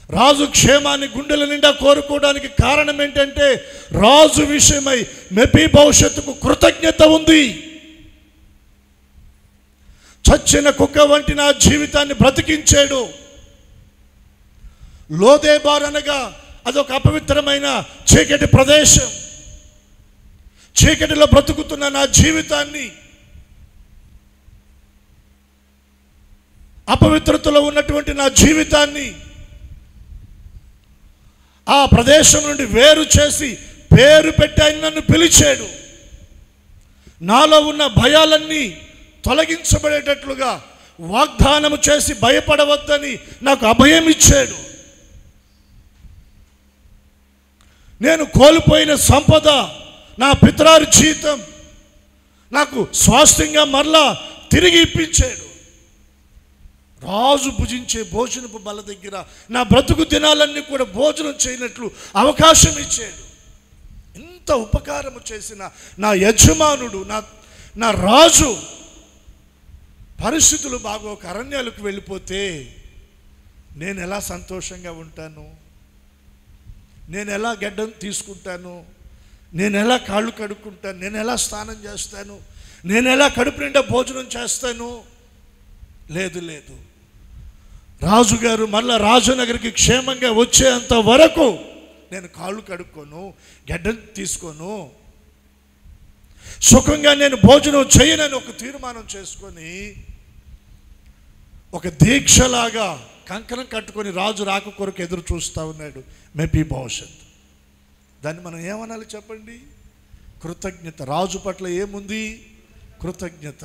[SPEAKER 1] రాజు క్షేమాన్ని గుండెల నిండా కోరుకోవడానికి కారణం ఏంటంటే రాజు విషయమై మెఫీబోషెతుకు కృతజ్ఞత ఉంది. చచ్చిన కుక్క వంటి నా జీవితాన్ని బ్రతికించాడు. లోదేబార్ అనగా అదొక అపవిత్రమైన చీకటి ప్రదేశం. చీకటిలో బ్రతుకుతున్న నా జీవితాన్ని, అపవిత్రతలో ఉన్నటువంటి నా జీవితాన్ని ఆ ప్రదేశం నుండి వేరు చేసి పేరు పెట్టి ఆయన నన్ను పిలిచాడు. నాలో ఉన్న భయాలన్నీ తొలగించబడేటట్లుగా వాగ్దానము చేసి భయపడవద్దని నాకు అభయం ఇచ్చాడు. నేను కోల్పోయిన సంపద, నా పితరారి జీతం నాకు స్వాస్థ్యంగా మరలా తిరిగి ఇప్పించాడు. రాజు భుజించే భోజనపు బల్ల దగ్గర నా బ్రతుకు దినాలన్నీ కూడా భోజనం చేయనట్లు అవకాశం ఇచ్చాడు. ఇంత ఉపకారము చేసిన నా యజమానుడు, నా రాజు పరిస్థితులు బాగోక అరణ్యాలకు వెళ్ళిపోతే నేను ఎలా సంతోషంగా ఉంటాను? నేను ఎలా గడ్డం తీసుకుంటాను? నేను ఎలా కాళ్ళు కడుక్కుంటాను? నేను ఎలా స్నానం చేస్తాను? నేను ఎలా కడుపు నిండా భోజనం చేస్తాను? లేదు లేదు. రాజుగారు మళ్ళా రాజనగరికి క్షేమంగా వచ్చేంత వరకు నేను కాళ్ళు కడుక్కోను, గడ్డం తీసుకోను, సుఖంగా నేను భోజనం చేయనని ఒక తీర్మానం చేసుకొని ఒక దీక్షలాగా కంకణం కట్టుకొని రాజు రాక కొరకు ఎదురు చూస్తూ ఉన్నాడు మెఫీబోషెత్. దాన్ని మనం ఏమనాలి చెప్పండి? కృతజ్ఞత. రాజు పట్ల ఏముంది? కృతజ్ఞత.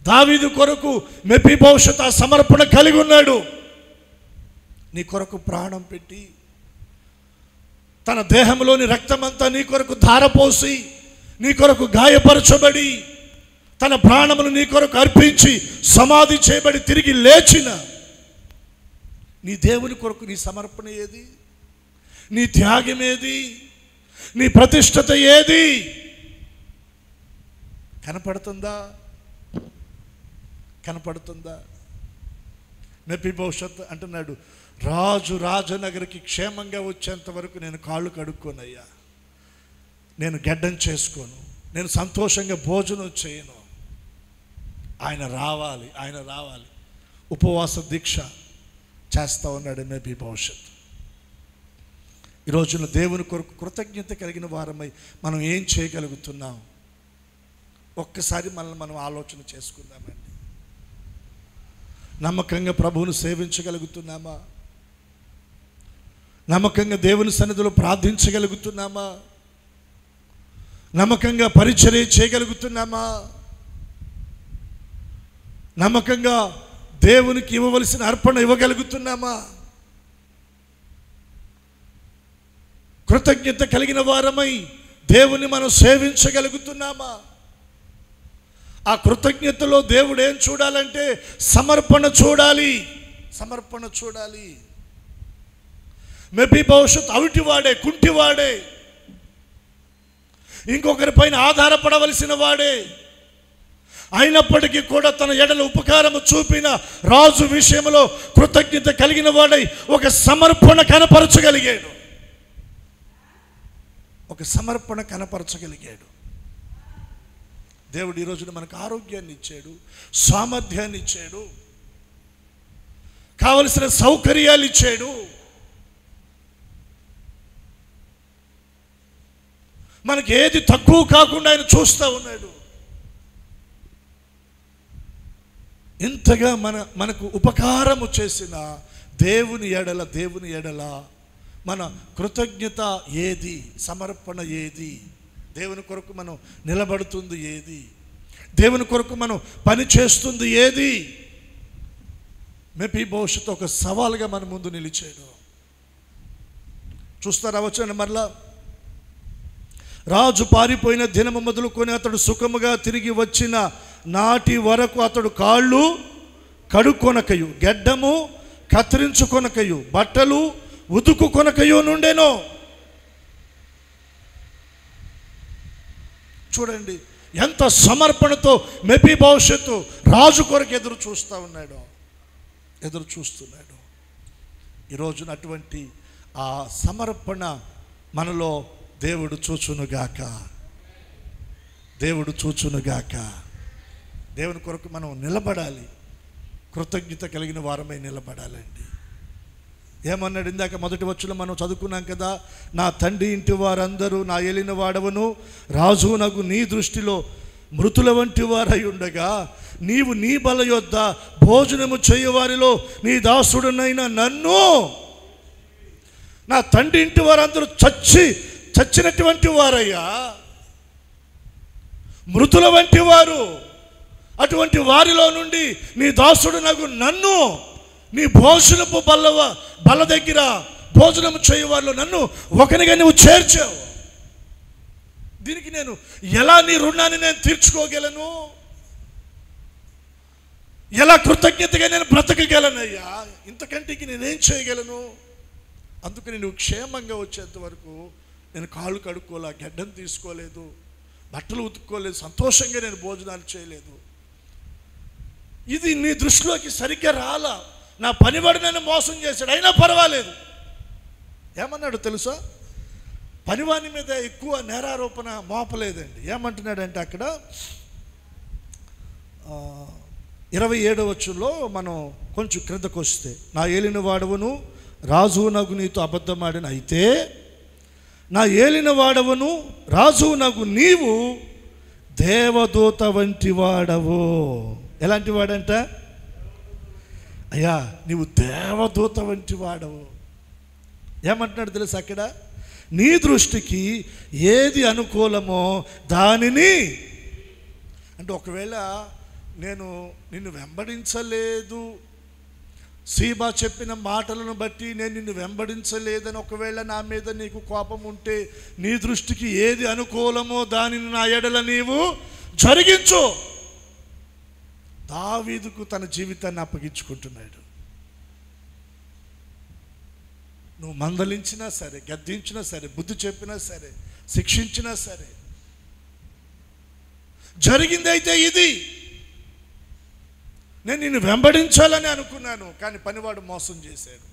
[SPEAKER 1] దావీదు కొరకు మెఫీబోషెత్ ఆ సమర్పణ కలిగి ఉన్నాడు. నీ కొరకు ప్రాణం పెట్టి తన దేహంలోని రక్తమంతా నీ కొరకు ధారపోసి, నీ కొరకు గాయపరచబడి, తన ప్రాణమును నీ కొరకు అర్పించి సమాధి చేయబడి తిరిగి లేచిన నీ దేవుని కొరకు నీ సమర్పణ ఏది? నీ త్యాగం ఏది? నీ ప్రతిష్టత ఏది? కనపడుతుందా? కనపడుతుందా? మెఫీబోషెత్ అంటున్నాడు, రాజు రాజనగరికి క్షేమంగా వచ్చేంత వరకు నేను కాళ్ళు కడుక్కోనయ్యా, నేను గడ్డం చేసుకోను, నేను సంతోషంగా భోజనం చేయను. ఆయన రావాలి, ఆయన రావాలి. ఉపవాస దీక్ష చేస్తూ ఉన్నాడు మెఫీబోషెత్. ఈ రోజున దేవుని కొరకు కృతజ్ఞత కలిగిన వారమై మనం ఏం చేయగలుగుతున్నాం? ఒక్కసారి మనల్ని మనం ఆలోచన చేసుకుందామండి. నమ్మకంగా ప్రభువును సేవించగలుగుతున్నామా? నమ్మకంగా దేవుని సన్నిధిలో ప్రార్థించగలుగుతున్నామా? నమ్మకంగా పరిచర్య చేయగలుగుతున్నామా? నమ్మకంగా దేవునికి ఇవ్వవలసిన అర్పణ ఇవ్వగలుగుతున్నామా? కృతజ్ఞత కలిగిన వారమై దేవుని మనం సేవించగలుగుతున్నామా? ఆ కృతజ్ఞతలో దేవుడు ఏం చూడాలంటే సమర్పణ చూడాలి, సమర్పణ చూడాలి. మెఫీబోషెత్ అవిటివాడే, కుంటివాడే, ఇంకొకరి పైన ఆధారపడవలసిన వాడే. అయినప్పటికీ కూడా తన ఎడల ఉపకారము చూపిన రాజు విషయంలో కృతజ్ఞత కలిగిన వాడై ఒక సమర్పణ కనపరచగలిగాడు. ఒక సమర్పణ కనపరచగలిగాడు. దేవుడు ఈరోజున మనకు ఆరోగ్యాన్ని ఇచ్చాడు, సామర్థ్యాన్ని ఇచ్చాడు, కావలసిన సౌకర్యాలు ఇచ్చాడు. మనకి ఏది తక్కువ కాకుండా ఆయన చూస్తూ ఉన్నాడు. ఇంతగా మనకు ఉపకారము చేసిన దేవుని ఎడల మన కృతజ్ఞత ఏది? సమర్పణ ఏది? దేవుని కొరకు మనం నిలబడుతుంది ఏది? దేవుని కొరకు మనం పని చేస్తుంది ఏది? మెఫీబోషెత్ ఒక సవాలుగా మన ముందు నిలిచాడు. చూస్తారా వచ్చాను మరలా? రాజు పారిపోయిన దినము మొదలుకొని అతడు సుఖముగా తిరిగి వచ్చిన నాటి వరకు అతడు కాళ్ళు కడుక్కొనకయు, గెడ్డము కత్తిరించుకొనకయు, బట్టలు ఉతుకుకొనకయు నుండెను. చూడండి ఎంత సమర్పణతో మెఫీబోషెత్ రాజు కొరకు ఎదురు చూస్తున్నాడు. ఈరోజున అటువంటి ఆ సమర్పణ మనలో దేవుడు చూచునుగాక. దేవుడు చూచునుగాక. దేవుని కొరకు మనం నిలబడాలి, కృతజ్ఞత కలిగిన వారమై నిలబడాలండి. ఏమన్నాడు ఇందాక మొదటి వచ్చులో మనం చదువుకున్నాం కదా, నా తండ్రి ఇంటి వారందరూ నా ఏలిన వాడవను, రాజునగు నీ దృష్టిలో మృతుల వంటి వారై ఉండగా నీవు నీ బల యొద్ద భోజనము చేయవారిలో నీ దాసుడునైన నన్ను, నా తండ్రి ఇంటి వారందరూ చచ్చినటువంటి వారయ్యా, మృతుల వంటి వారు. అటువంటి వారిలో నుండి నీ దాసుడునగు నన్ను నీ భోజనపు బల్ల దగ్గర భోజనం చేయవారిలో నన్ను ఒకనిగా నువ్వు చేర్చావు. దీనికి నేను ఎలా నీ రుణాన్ని నేను తీర్చుకోగలను? ఎలా కృతజ్ఞతగా నేను బ్రతకగలనయ్యా? ఇంతకంటికి నేనేం చేయగలను? అందుకని నువ్వు క్షేమంగా వచ్చేంత వరకు నేను కాళ్ళు కడుక్కోలే, గడ్డం తీసుకోలేదు, బట్టలు ఉతుక్కోలేదు, సంతోషంగా నేను భోజనాలు చేయలేదు. ఇది నీ దృష్టిలోకి సరిగ్గా రాలా. నా పనివాడు నన్ను మోసం చేశాడు, అయినా పర్వాలేదు. ఏమన్నాడు తెలుసా? పనివాని మీద ఎక్కువ నేరారోపణ మోపలేదండి. ఏమంటున్నాడంటే అక్కడ 27వ వచనంలో మనం కొంచెం క్రిందకు వస్తే, నా ఏలిన వాడవును రాజునగు నీతో అబద్ధమాడిన అయితే, నా ఏలిన వాడవును రాజునగు నీవు దేవదూత వంటి వాడవు. ఎలాంటి వాడంట? అయ్యా నీవు దేవదూత వంటి వాడవు. ఏమంటున్నాడు తెలుసా అక్కడ? నీ దృష్టికి ఏది అనుకూలమో దానిని, అంటే ఒకవేళ నేను నిన్ను వెంబడించలేదు, సీబా చెప్పిన మాటలను బట్టి నేను నిన్ను వెంబడించలేదని ఒకవేళ నా మీద నీకు కోపం ఉంటే, నీ దృష్టికి ఏది అనుకూలమో దానిని నా ఎడల నీవు జరిగించు. దావీదుకు తన జీవితాన్ని అప్పగించుకుంటున్నాడు. నువ్వు మందలించినా సరే, గద్దించినా సరే, బుద్ధి చెప్పినా సరే, శిక్షించినా సరే, జరిగిందైతే ఇది. నేను నిన్ను వెంబడించాలని అనుకున్నాను, కానీ పనివాడు మోసం చేశాడు.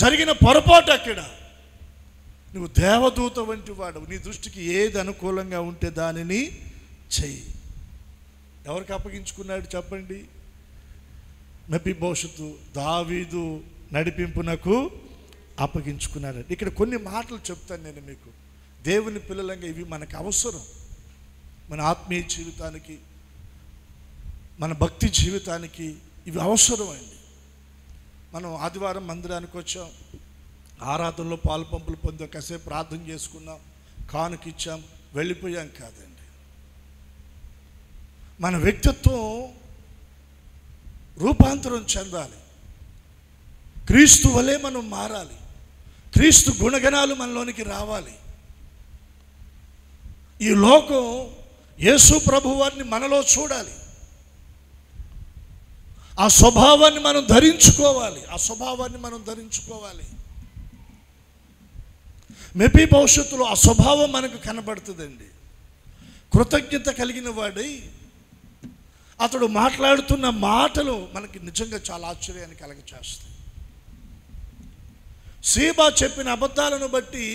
[SPEAKER 1] జరిగిన పొరపాటు అక్కడ. నువ్వు దేవదూత వంటి వాడు, నీ దృష్టికి ఏది అనుకూలంగా ఉంటే దానిని చెయ్యి. ఎవరికి అప్పగించుకున్నాడు చెప్పండి? మెఫీబోషెతు దావీదు నడిపింపునకు అప్పగించుకున్నాడు. ఇక్కడ కొన్ని మాటలు చెప్తాను నేను మీకు. దేవుని పిల్లలంగా ఇవి మనకు అవసరం. మన ఆత్మీయ జీవితానికి, మన భక్తి జీవితానికి ఇవి అవసరమండి. మనం ఆదివారం మందిరానికి వచ్చాం, ఆరాధనలో పాలు పంపులు పొందాం, కాసేపు ప్రార్థన చేసుకున్నాం, కానుకిచ్చాం, వెళ్ళిపోయాం కాదండి. మన వ్యక్తిత్వం రూపాంతరం చెందాలి. క్రీస్తు వలె మనం మారాలి. క్రీస్తు గుణగణాలు మనలోనికి రావాలి. ఈ లోకం యేసు ప్రభు వారిని మనలో చూడాలి. ఆ స్వభావాన్ని మనం ధరించుకోవాలి. మెఫీబోషెతులో ఆ స్వభావం మనకు కనబడుతుందండి. కృతజ్ఞత కలిగిన వాడై అతడు మాట్లాడుతున్న మాటలు మనకి నిజంగా చాలా ఆశ్చర్యాన్ని కలగచేస్తాయి. సీబా చెప్పిన అబద్ధాలను బట్టి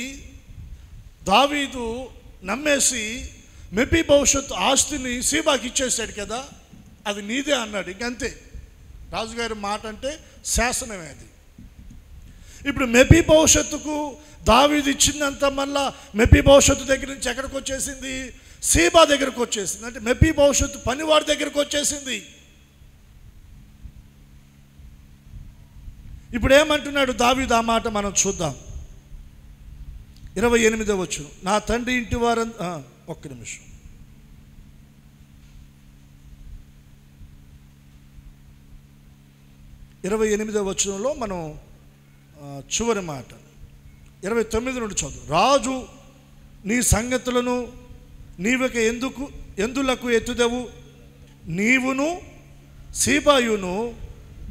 [SPEAKER 1] దావీదు నమ్మేసి మెఫీబోషెతు ఆస్తిని సీబాకి ఇచ్చేసాడు కదా, అది నీదే అన్నాడు. ఇంకంతే, రాజుగారి మాట అంటే శాసనమే అది. ఇప్పుడు మెఫీబోషెతుకు దావీదు ఇచ్చిందంత మళ్ళా మెఫీబోషెతు దగ్గర నుంచి ఎక్కడికి వచ్చేసింది? సీబా దగ్గరకు వచ్చేసింది. అంటే మెఫీబోషెతు పనివాడి దగ్గరకు వచ్చేసింది. ఇప్పుడు ఏమంటున్నాడు దావీదు? ఆ మాట మనం చూద్దాం. 28వ వచనం, నా తండ్రి ఇంటి వారంతా, ఒక్క నిమిషం, 28వ వచనంలో మనం చివరి మాట 29 నుండి చదువు. రాజు నీ సంగతులను నీవక ఎందులకు ఎత్తుదవు? నీవును సీబాయును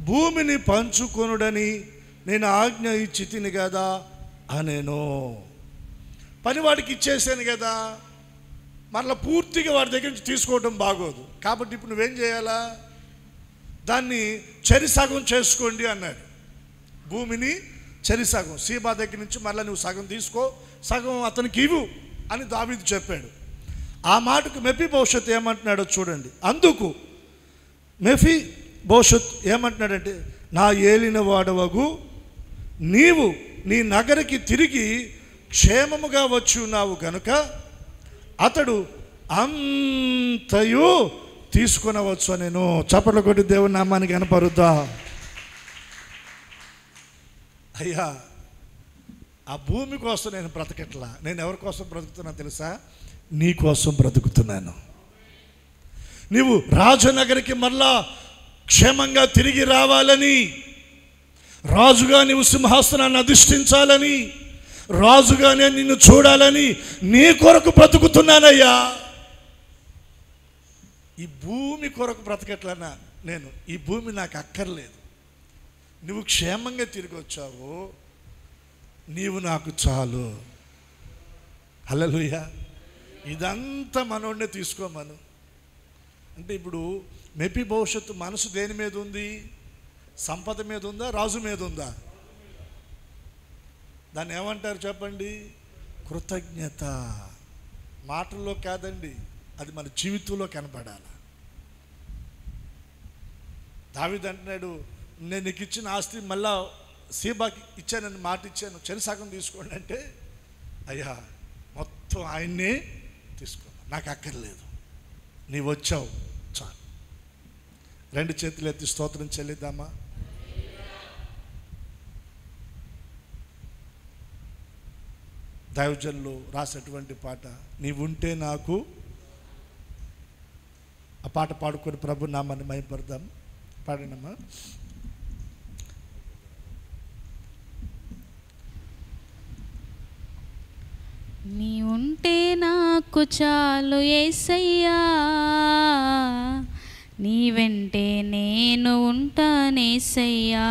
[SPEAKER 1] భూమిని పంచుకొనుడని నేను ఆజ్ఞ ఇచ్చి తిని కదా అనేను. పనివాడికి ఇచ్చేసాను కదా, మరలా పూర్తిగా వాడి దగ్గర నుంచి తీసుకోవడం బాగోదు. కాబట్టి ఇప్పుడు నువ్వేం చేయాలా? దాన్ని చెరిసగం చేసుకోండి అన్నాడు. భూమిని చెరి సగం సీబా దగ్గర నుంచి మళ్ళీ నువ్వు సగం తీసుకో, సగం అతనికి ఇవ్వు అని దావీదు చెప్పాడు. ఆ మాటకు మెఫీబోషెత్ ఏమంటున్నాడో చూడండి. అందుకు మెఫీబోషెత్ ఏమంటున్నాడంటే, నా ఏలిన వాడవగు నీవు నీ నగరికి తిరిగి క్షేమముగా వచ్చి ఉన్నావు గనుక అతడు అంతయు తీసుకొనవచ్చు అని. నేను చప్పట్లు కొట్టి దేవుని నామానికి కనపరుద్దా. అయ్యా, ఆ భూమి కోసం నేను బ్రతకట్లా. నేను ఎవరి కోసం బ్రతుకుతున్నా తెలుసా? నీ కోసం బ్రతుకుతున్నాను. నీవు రాజనగరికి మళ్ళా క్షేమంగా తిరిగి రావాలని, రాజుగా నీవు సింహాసనాన్ని అధిష్ఠించాలని, రాజుగా నేను నిన్ను చూడాలని నీ కొరకు బ్రతుకుతున్నానయ్యా. ఈ భూమి కొరకు బ్రతకట్లన్నా నేను. ఈ భూమి నాకు అక్కర్లేదు. నువ్వు క్షేమంగా తిరిగి వచ్చావు, నీవు నాకు చాలు. హల్లెలూయా. ఇదంతా మనోడినే తీసుకోమను అంటే, ఇప్పుడు మెఫీబోషెత్ మనసు దేని మీద ఉంది? సంపద మీద ఉందా, రాజు మీద ఉందా? దాన్ని ఏమంటారు చెప్పండి? కృతజ్ఞత. మాటల్లో కాదండి, అది మన జీవితంలో కనపడాలి. దావీదు అంటున్నాడు, నేను నీకు ఇచ్చిన ఆస్తి మళ్ళా సీబాకి ఇచ్చానని మాట ఇచ్చాను, చెరి సగం తీసుకోండి అంటే, అయ్యా మొత్తం ఆయన్నే తీసుకో, నాకు అక్కర్లేదు, నీవు వచ్చావు చాలు. రెండు చేతులు ఎత్తి స్తోత్రం చెల్లిద్దామా? దైవజనులు రాసేటువంటి పాట, నీవుంటే నాకు. ఆ పాట పాడుకొని ప్రభు నామాన్ని మహిమపడదాం. పాడినమ్మా.
[SPEAKER 2] నీ ఉంటే నాకు చాలు యేసయ్యా, నీ వెంటే నేను ఉంటానేసయ్యా.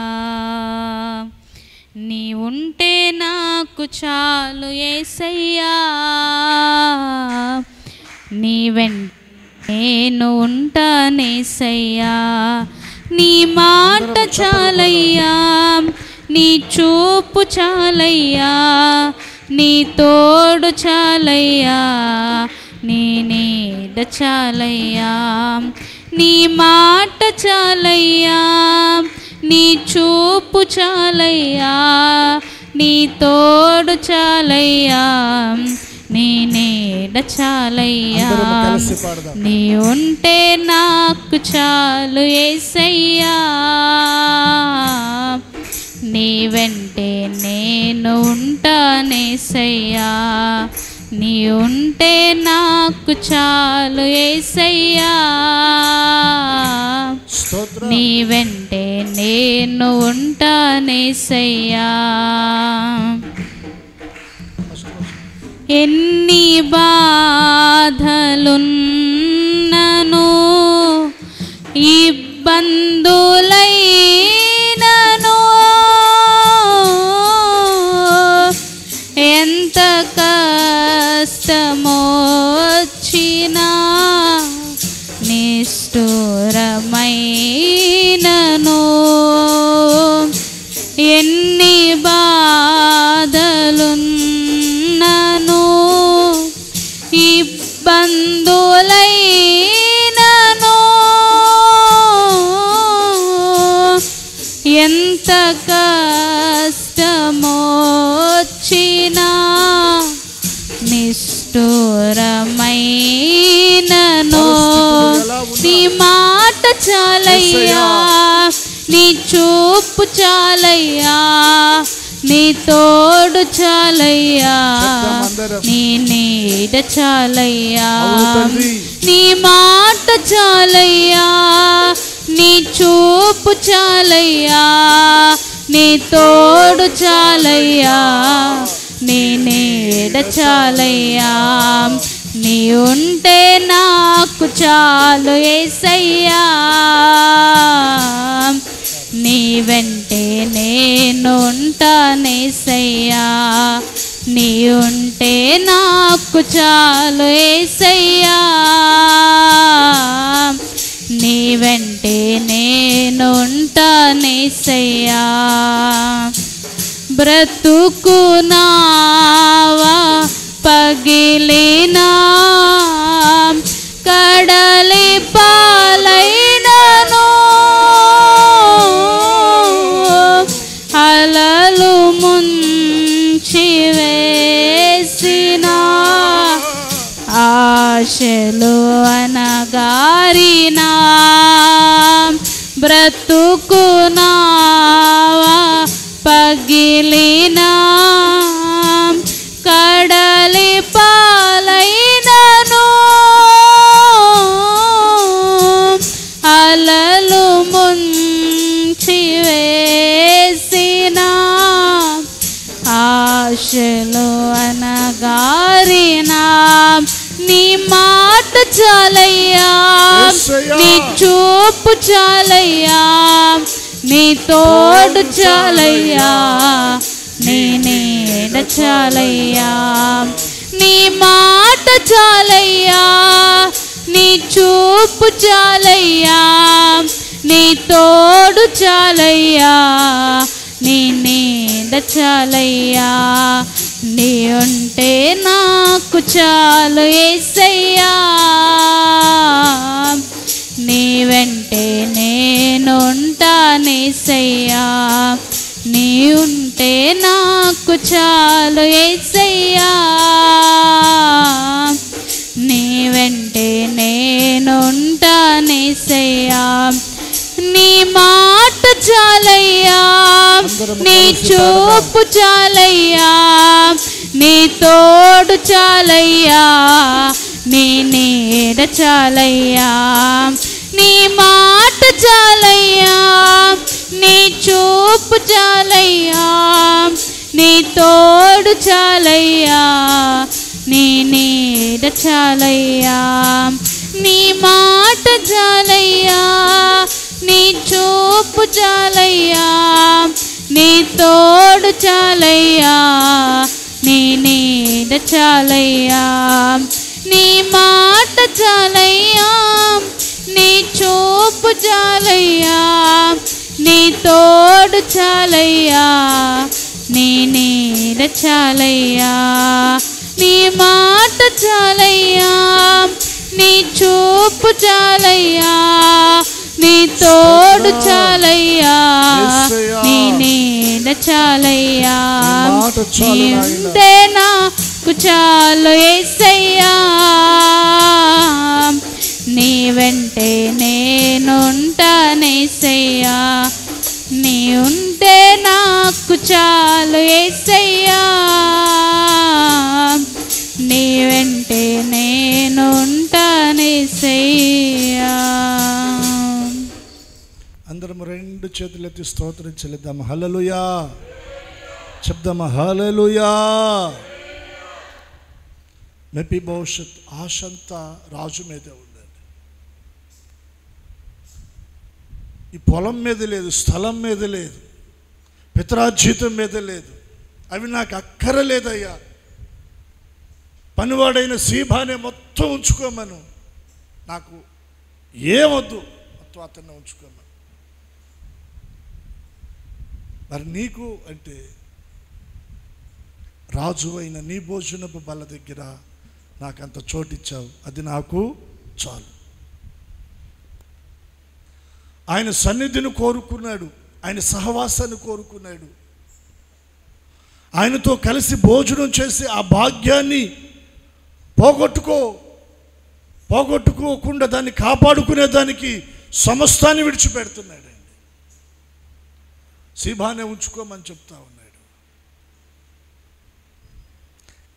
[SPEAKER 2] నీ ఉంటే నాకు చాలు యేసయ్యా, నీ వెంటే నేను ఉంటానేసయ్యా. నీ మాట చాలయ్యా, నీ చూపు చాలయ్యా, నీ తోడు చాలయ్యా, నీ నీడ చాలయ్యా. నీ మాట చాలయ్యా, నీ చూపు చాలయ్యా, నీ తోడు చాలయ్యా, నీ నీడ చాలయ్యా. నీ ఉంటే నాకు చాలు యేసయ్యా, నీ వెంటే నేను ఉంటానేసయ్యా. నీ ఉంటే నాకు చాలు యేసయ్యా, నీ వెంటే నేను ఉంటానేసయ్యా. ఎన్ని బాధలున్నను, ఇబ్బందులైనను, ఎంత కష్టమొచ్చినా, నిష్ఠురమైనను, ఎన్ని బాధలున్నను, ఇబ్బందులైనను, ఎంత కష్టమొచ్చినా, నిష్ఠురమైనను, నీ మాట చాలయ్యా, నీ చూపు చాలయ్యా, నీ తోడు చాలయ్యా, నీ నీడ చాలయ్యా. నీ మాట చాలయ్యా, నీ చూపు చాలయ్యా, నీ తోడు చాలయ్యా, నీ నీడ చాలయ్యా. నీ ఉంటే నాకు చాలు యేసయ్యా, నీ వెంటే నేను ఉంటానేసయ్యా. నీ ఉంటే నాకు చాలు యేసయ్యా, నీ వెంటే నేను ఉంటానేసయ్యా. బ్రతుకు నావా పగిలినా కడలి పాలైనను అలలు ముంచి వేసిన ఆశలు అనగారినా బ్రతుకు నావా పగిలినా కడలి పాలైనను అలలు ముంచి వేసిన ఆశలు అనగారినా నీ మాట చాలయ్యా, నీ చూపు చాలయ్యా, నీ తోడు చాలయ్యా, నీ నీడ చాలయ్యా. నీ మాట చాలయ్యా, నీ చూపు చాలయ్యా, నీ తోడు చాలయ్యా, నీ నీడ చాలయ్యా. నీ ఉంటే నాకు చాలు యేసయ్యా, నీ వెంటే నేనుంటానేసయ్యా. నీ ఉంటే నాకు చాలు యేసయ్యా, నీ వెంటే నేనుంటానేసయ్యా. నీ మాట చాలయ్యా, నీ చూపు చాలయ్యా, నీ తోడు చాలయ్యా, నీ నీడ చాలయ్యా. నీ మాట చాలయ్యా, నీ చూపు చాలయ్యా, నీ తోడు చాలయ్యా, నీ నీడ చాలయ్యా. నీ మాట చాలయ్యా, నీ చూపు చాలయ్యా, నీ తోడు చాలయ్యా, నీ నీడ చాలయ్యా. నీ మాట చాలయ్యా, నీ చూపు చాలయ్యా, నీ తోడు చాలయ్యా, నీ నీడ చాలయ్యా. నీ మాట చాలయ్యా, నీ చూపు చాలయ్యా, నీ తోడు చాలయ్యా, నీ నీడ చాలయ్యా. నీ ఉంటే నాకు చాలు యేసయ్యా, నీ వెంటే నేనుంటానేసయ్యా. నీ ఉంటే నాకు చాలు యేసయ్యా, నీ వెంటే నేనుంటానేసయ్యా.
[SPEAKER 1] అందరం రెండు చేతులు ఎత్తి స్తోత్రం చెల్లిద్దాం. హల్లెలూయా చెప్దామా? హల్లెలూయా. మెఫీబోషెత్ ఆశ అంతా రాజు మీదే ఉందండి. ఈ పొలం మీద లేదు, స్థలం మీద లేదు, పితరార్జితం మీద లేదు. అవి నాకు అక్కరలేదయ్యా, పనివాడైన సీబానే మొత్తం ఉంచుకోమను, నాకు ఏమొద్దు, మొత్తం అతన్ని ఉంచుకోమను. మరి నీకు అంటే రాజు అయిన నీ భోజనపు బల్ల దగ్గర నాకంత చోటిచ్చావు, అది నాకు చాలు. ఆయన సన్నిధిని కోరుకున్నాడు, ఆయన సహవాసాన్ని కోరుకున్నాడు. ఆయనతో కలిసి భోజనం చేసి ఆ భాగ్యాన్ని పోగొట్టుకోకుండా దాన్ని కాపాడుకునేదానికి సమస్తాన్ని విడిచిపెడుతున్నాడు. సీబానే ఉంచుకోమని చెప్తా ఉన్నాడు.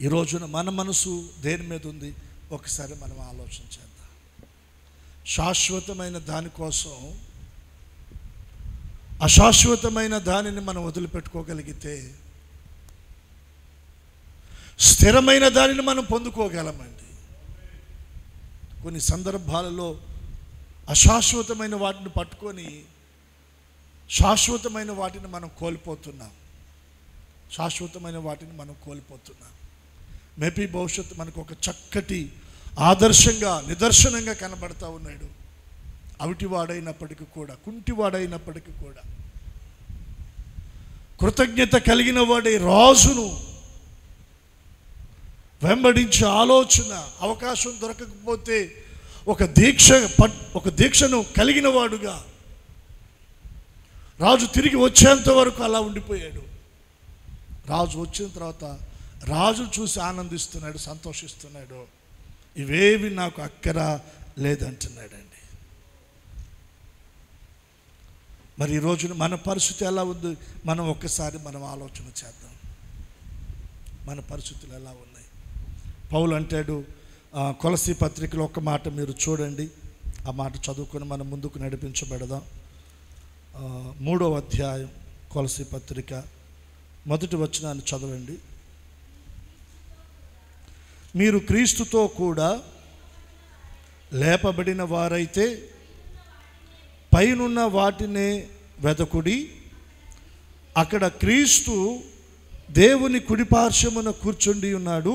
[SPEAKER 1] ఈ రోజున మన మనసు దేని మీద ఉంది ఒకసారి మనం ఆలోచన చేద్దాం. శాశ్వతమైన దానికోసం అశాశ్వతమైన దానిని మనం వదిలిపెట్టుకోగలిగితే స్థిరమైన దానిని మనం పొందుకోగలమండి. కొన్ని సందర్భాలలో అశాశ్వతమైన వాటిని పట్టుకొని శాశ్వతమైన వాటిని మనం కోల్పోతున్నాం. మెఫీబోషెత్ మనకు ఒక చక్కటి ఆదర్శంగా నిదర్శనంగా కనబడతా ఉన్నాడు. అవిటివాడైనప్పటికీ కూడా, కుంటివాడైనప్పటికీ కూడా కృతజ్ఞత కలిగిన వాడి రాజును వెంబడించే ఆలోచన, అవకాశం దొరకకపోతే ఒక దీక్షను కలిగిన వాడుగా రాజు తిరిగి వచ్చేంత వరకు అలా ఉండిపోయాడు. రాజు వచ్చిన తర్వాత రాజు చూసి ఆనందిస్తున్నాడు, సంతోషిస్తున్నాడు. ఇవేవి నాకు అక్కర లేదంటున్నాడండి. మరి ఈ రోజున మన పరిస్థితి ఎలా ఉంది? మనం ఒక్కసారి ఆలోచన చేద్దాం. మన పరిస్థితులు ఎలా ఉన్నాయి? పౌలు అంటాడు కొలసీ పత్రికలో ఒక మాట మీరు చూడండి. ఆ మాట చదువుకొని మనం ముందుకు నడిపించబడదాం. 3వ అధ్యాయం కొలసీ పత్రిక 1వ వచనాన్ని చదవండి. మీరు క్రీస్తుతో కూడా లేపబడిన వారైతే పైనున్న వాటినే వెదకుడి, అక్కడ క్రీస్తు దేవుని కుడిపార్శ్వమున కూర్చుండి ఉన్నాడు.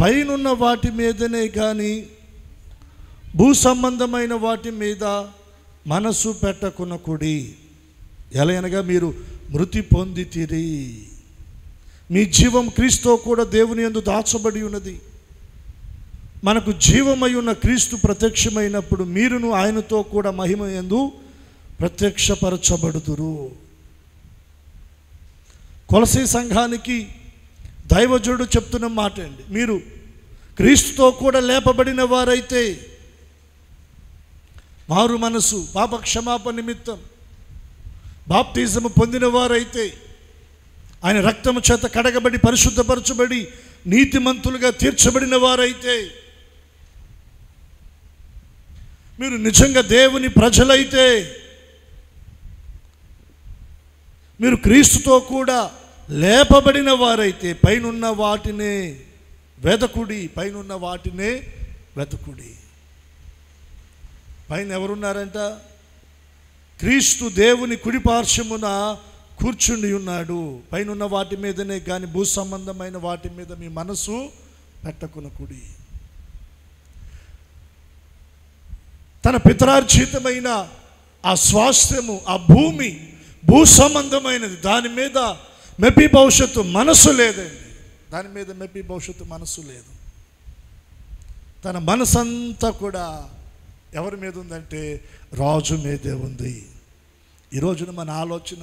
[SPEAKER 1] పైనున్న వాటి మీదనే కానీ భూ సంబంధమైన వాటి మీద మనసు పెట్టకునకుడి. ఎలయనగా మీరు మృతి పొందితిరి, మీ జీవం క్రీస్తుతో కూడా దేవుని యందు దాచబడి ఉన్నది. మనకు జీవమై ఉన్న క్రీస్తు ప్రత్యక్షమైనప్పుడు మీరును ఆయనతో కూడా మహిమ యందు ప్రత్యక్షపరచబడుదురు. కొలసీ సంఘానికి దైవజనుడు చెప్తున్న మాట అండి. మీరు క్రీస్తుతో కూడా లేపబడిన వారైతే, మారు మనసు పాప క్షమాపణ నిమిత్తం బాప్తిజము పొందిన వారైతే, ఆయన రక్తము చేత కడగబడి పరిశుద్ధపరచబడి నీతిమంతులుగా తీర్చబడిన వారైతే, మీరు నిజంగా దేవుని ప్రజలైతే, మీరు క్రీస్తుతో కూడా లేపబడిన వారైతే పైనున్న వాటినే వెదకుడి, పైనున్న వాటినే వెదకుడి. పైన ఎవరున్నారంట? క్రీస్తు దేవుని కుడిపార్శ్వమున కూర్చుండి ఉన్నాడు. పైనున్న వాటి మీదనే కానీ భూ సంబంధమైన వాటి మీద మీ మనసు పెట్టకునకుడి. తన పితరార్జితమైన ఆ స్వాస్థ్యము, ఆ భూమి భూ సంబంధమైనది. దాని మీద మెప్పి భవిష్యత్తు మనసు లేదండి. దాని మీద మెప్పి భవిష్యత్తు మనసు లేదు. తన మనసంతా కూడా ఎవరి మీద ఉందంటే రాజు మీదే ఉంది. ఈ రోజున మన ఆలోచన,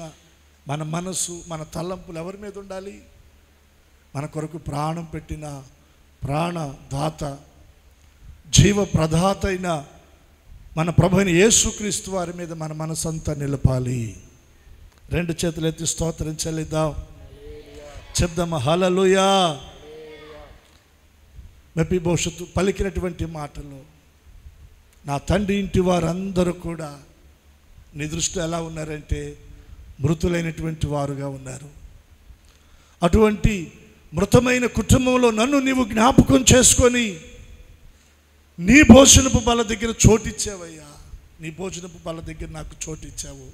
[SPEAKER 1] మన మనసు, మన తలంపులు ఎవరి మీద ఉండాలి? మన కొరకు ప్రాణం పెట్టిన ప్రాణదాత, జీవ ప్రదాత అయిన మన ప్రభు అయిన యేసుక్రీస్తు వారి మీద మన మనసంతా నిలపాలి. 2 చేతులు ఎత్తి స్తోత్రం చెల్లిద్దాం. చెప్దామా హల్లెలూయా. మెప్పి భవిష్యత్తు పలికినటువంటి మాటలు, నా తండ్రి ఇంటి వారందరూ కూడా నీ దృష్టిలో ఎలా ఉన్నారంటే మృతులైనటువంటి వారుగా ఉన్నారు. అటువంటి మృతమైన కుటుంబంలో నన్ను నీవు జ్ఞాపకం చేసుకొని నీ భోజనపు బల్ల దగ్గర చోటిచ్చావయ్యా. నీ భోజనపు బల్ల దగ్గర నాకు చోటిచ్చావు.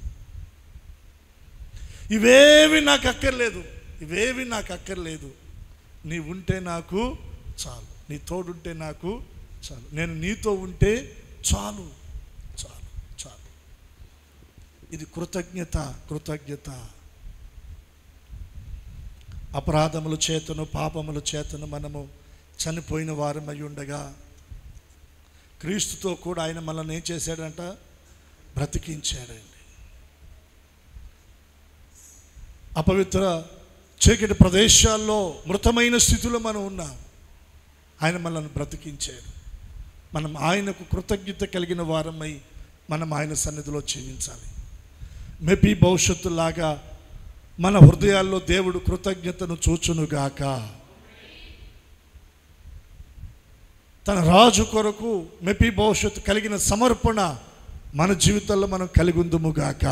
[SPEAKER 1] ఇవేవి నాకు అక్కర్లేదు, ఇవేవి నాకు అక్కర్లేదు. నీ ఉంటే నాకు చాలు, నీ తోడుంటే నాకు చాలు, నేను నీతో ఉంటే చాలు, చాలు, చాలు. ఇది కృతజ్ఞత. కృతజ్ఞత. అపరాధముల చేతను పాపముల చేతను మనము చనిపోయిన వారమై ఉండగా క్రీస్తుతో కూడా ఆయన మనల్ని ఏం చేశాడంట? బ్రతికించాడండి. అపవిత్ర చీకటి ప్రదేశాల్లో మృతమైన స్థితిలో మనం ఉన్నాం. ఆయన మనల్ని బ్రతికించాడు. మనం ఆయనకు కృతజ్ఞత కలిగిన వారమై మనం ఆయన సన్నిధిలో జీవించాలి. మెప్పి భవిష్యత్తులాగా మన హృదయాల్లో దేవుడు కృతజ్ఞతను చూచునుగాక. తన రాజు కొరకు మెప్పి భవిష్యత్తు కలిగిన సమర్పణ మన జీవితాల్లో మనం కలిగి ఉందుముగాక.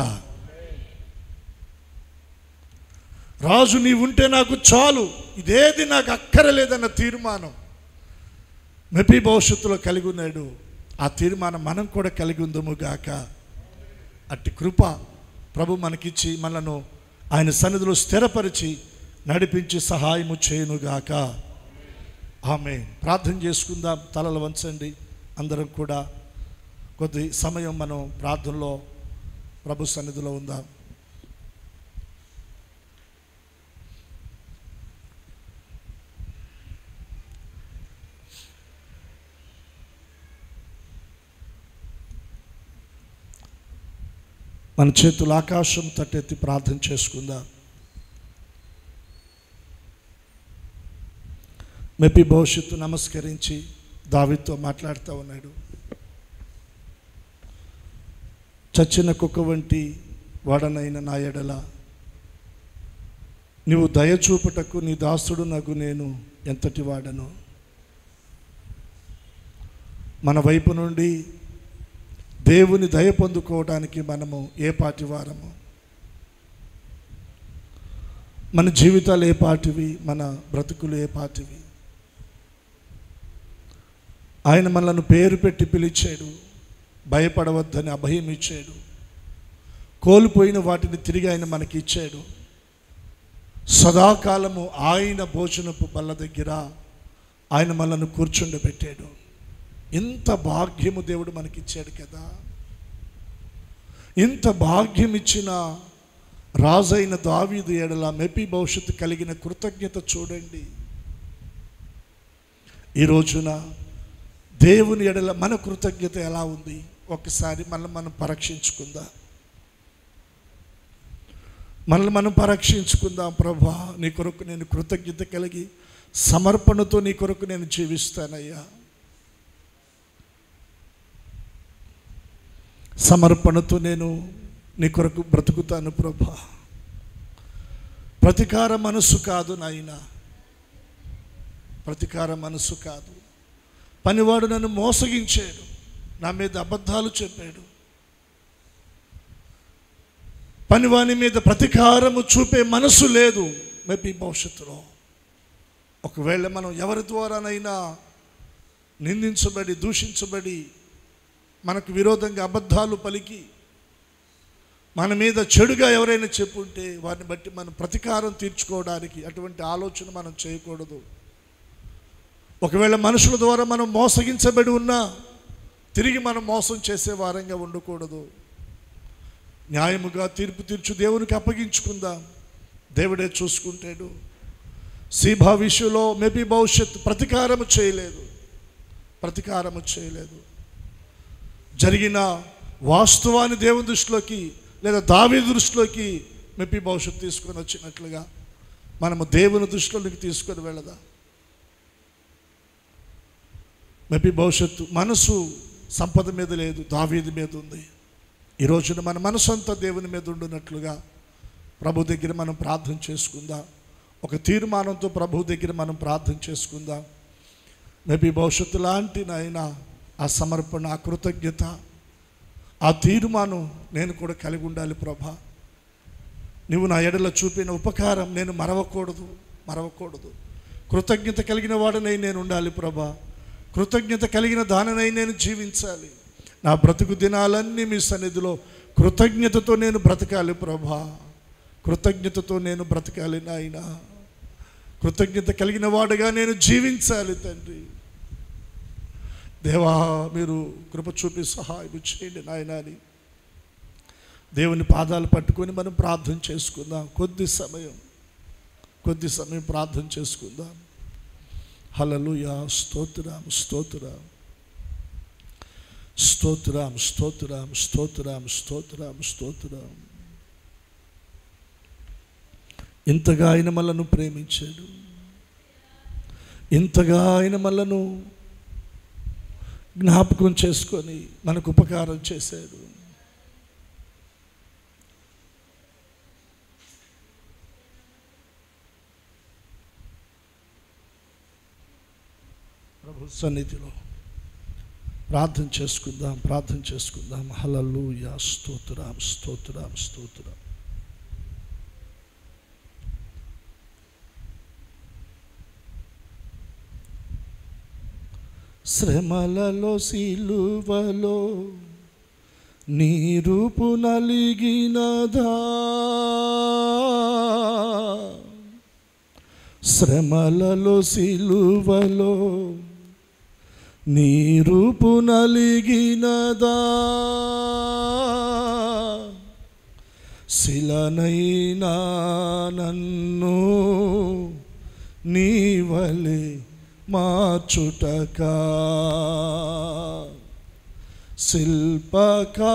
[SPEAKER 1] రాజు నీ ఉంటే నాకు చాలు, ఇదేది నాకు అక్కరలేదన్న తీర్మానం మెప్పి భవిష్యత్తులో కలిగి ఉన్నాడు. ఆ తీర్మానం మనం కూడా కలిగి ఉందుముగాక. అట్టి కృప ప్రభు మనకిచ్చి మనను ఆయన సన్నిధిలో స్థిరపరిచి నడిపించి సహాయము చేయునుగాక. ఆమేన్. ప్రార్థన చేసుకుందాం. తలలు వంచండి. అందరం కూడా కొద్ది సమయం మనం ప్రార్థనలో ప్రభు సన్నిధిలో ఉందాం. మన చేతులు ఆకాశం తట్టెత్తి ప్రార్థన చేసుకుందాం. మెఫీబోషెతు నమస్కరించి దావీదుతో మాట్లాడుతూ ఉన్నాడు. చచ్చిన కుక్క వంటి వాడనైన నా ఎడల నీవు దయచూపుటకు నీ దాసుడు నాకు నేను ఎంతటి వాడను. మన వైపు నుండి దేవుని దయ పొందుకోవడానికి మనము ఏ పాటి వారము, మన జీవితాలు ఏ పాటివి, మన బ్రతుకులు ఏ పాటివి. ఆయన మనల్ని పేరు పెట్టి పిలిచాడు, భయపడవద్దని అభయం ఇచ్చాడు, కోల్పోయిన వాటిని తిరిగి ఆయన మనకి ఇచ్చాడు. సదాకాలము ఆయన భోజనపు బల్ల దగ్గర ఆయన మనల్ని కూర్చుండబెట్టాడు. ఇంత భాగ్యము దేవుడు మనకిచ్చాడు కదా. ఇంత భాగ్యం ఇచ్చిన రాజైన దావీదు ఎడల మెఫీబోషెతు కలిగిన కృతజ్ఞత చూడండి. ఈ రోజున దేవుని ఎడల మన కృతజ్ఞత ఎలా ఉంది ఒకసారి మనం పరీక్షించుకుందాం. మనం పరీక్షించుకుందాం. ప్రభువా, నీ కొరకు నేను కృతజ్ఞత కలిగి సమర్పణతో నీ కొరకు నేను జీవిస్తానయ్యా. సమర్పణతో నేను నీ కొరకు బ్రతుకుతాను ప్రభువా. ప్రతీకార మనసు కాదు నాయనా, ప్రతీకార మనసు కాదు. పనివాడు నన్ను మోసగించాడు, నా మీద అబద్ధాలు చెప్పాడు. పనివాని మీద ప్రతీకారము చూపే మనసు లేదు మెఫీబోషెతులో. ఒకవేళ మనం ఎవరి ద్వారానైనా నిందించబడి దూషించబడి మనకు విరోధంగా అబద్ధాలు పలికి మన మీద చెడుగా ఎవరైనా చెప్పుంటే వారిని బట్టి మనం ప్రతీకారం తీర్చుకోవడానికి అటువంటి ఆలోచన మనం చేయకూడదు. ఒకవేళ మనుషుల ద్వారా మనం మోసగించబడి ఉన్నా తిరిగి మనం మోసం చేసే వారంగా ఉండకూడదు. న్యాయముగా తీర్పు తీర్చు దేవునికి అప్పగించుకుందాం, దేవుడే చూసుకుంటాడు. సీబా విషయంలో మెఫీబోషెతు ప్రతీకారము చేయలేదు. జరిగిన వాస్తవాన్ని దేవుని దృష్టిలోకి లేదా దావీదు దృష్టిలోకి మెఫీబోషెతు తీసుకొని వచ్చినట్లుగా మనము దేవుని దృష్టిలోకి తీసుకొని వెళదాం. మెఫీబోషెతు మనసు సంపద మీద లేదు, దావీదు మీద ఉంది. ఈ రోజున మన మనసు అంతా దేవుని మీద ఉండునట్లుగా ప్రభు దగ్గర మనం ప్రార్థన చేసుకుందాం. ఒక తీర్మానంతో ప్రభు దగ్గర మనం ప్రార్థన చేసుకుందాం. మెఫీబోషెతు లాంటి నాయన ఆ సమర్పణ, ఆ కృతజ్ఞత, ఆ తీర్మానం నేను కూడా కలిగి ఉండాలి ప్రభా. నువ్వు నా ఎడల చూపిన ఉపకారం నేను మరవకూడదు. కృతజ్ఞత కలిగిన వాడనై నేను ఉండాలి ప్రభా. కృతజ్ఞత కలిగిన దానినై నేను జీవించాలి. నా బ్రతుకు దినాలన్నీ మీ సన్నిధిలో కృతజ్ఞతతో నేను బ్రతకాలి ప్రభా. కృతజ్ఞతతో నేను బ్రతకాలి నాయన. కృతజ్ఞత కలిగిన వాడుగా నేను జీవించాలి తండ్రి. దేవా, మీరు కృప చూపి సహాయం చేయండి నాయన అని దేవుని పాదాలు పట్టుకొని మనం ప్రార్థన చేసుకుందాం. కొద్ది సమయం ప్రార్థన చేసుకుందాం. హల్లెలూయా. స్తోత్రం స్తోత్రం స్తోత్రం స్తోత్రం స్తోత్రం స్తోత్రం స్తోత్రం. ఇంతగా ఆయన మనలను ప్రేమించాడు, ఇంతగా ఆయన మనలను జ్ఞాపకం చేసుకొని మనకు ఉపకారం చేశాడు. ప్రభు సన్నిధిలో ప్రార్థన చేసుకుందాం. హల్లెలూయా. స్తోత్రం స్తోత్రం స్తోత్రం. శ్రమలలో సిలువలో నీ రూపు నలిగినదా, శ్రమలలో సిలువలో నీ రూపు నలిగినదా, శిలనైనా నన్ను నీ వలె మార్చుటకా, శిల్పకారుడా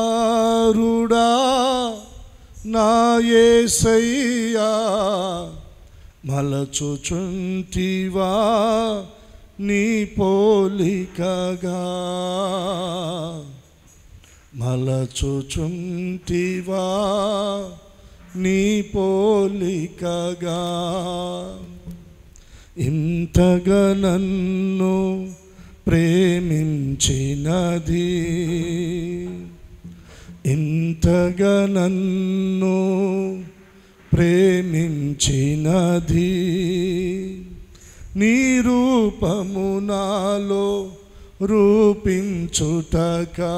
[SPEAKER 1] నా యేసయ్యా, మలచుచుంటివా నీ పోలికగా, మలచుచుంటివా నీ పోలికగా. ఇంతగా నన్ను ప్రేమించినది, ఇంతగా నన్ను ప్రేమించినది, నీ రూపము నాలో రూపించుటకా,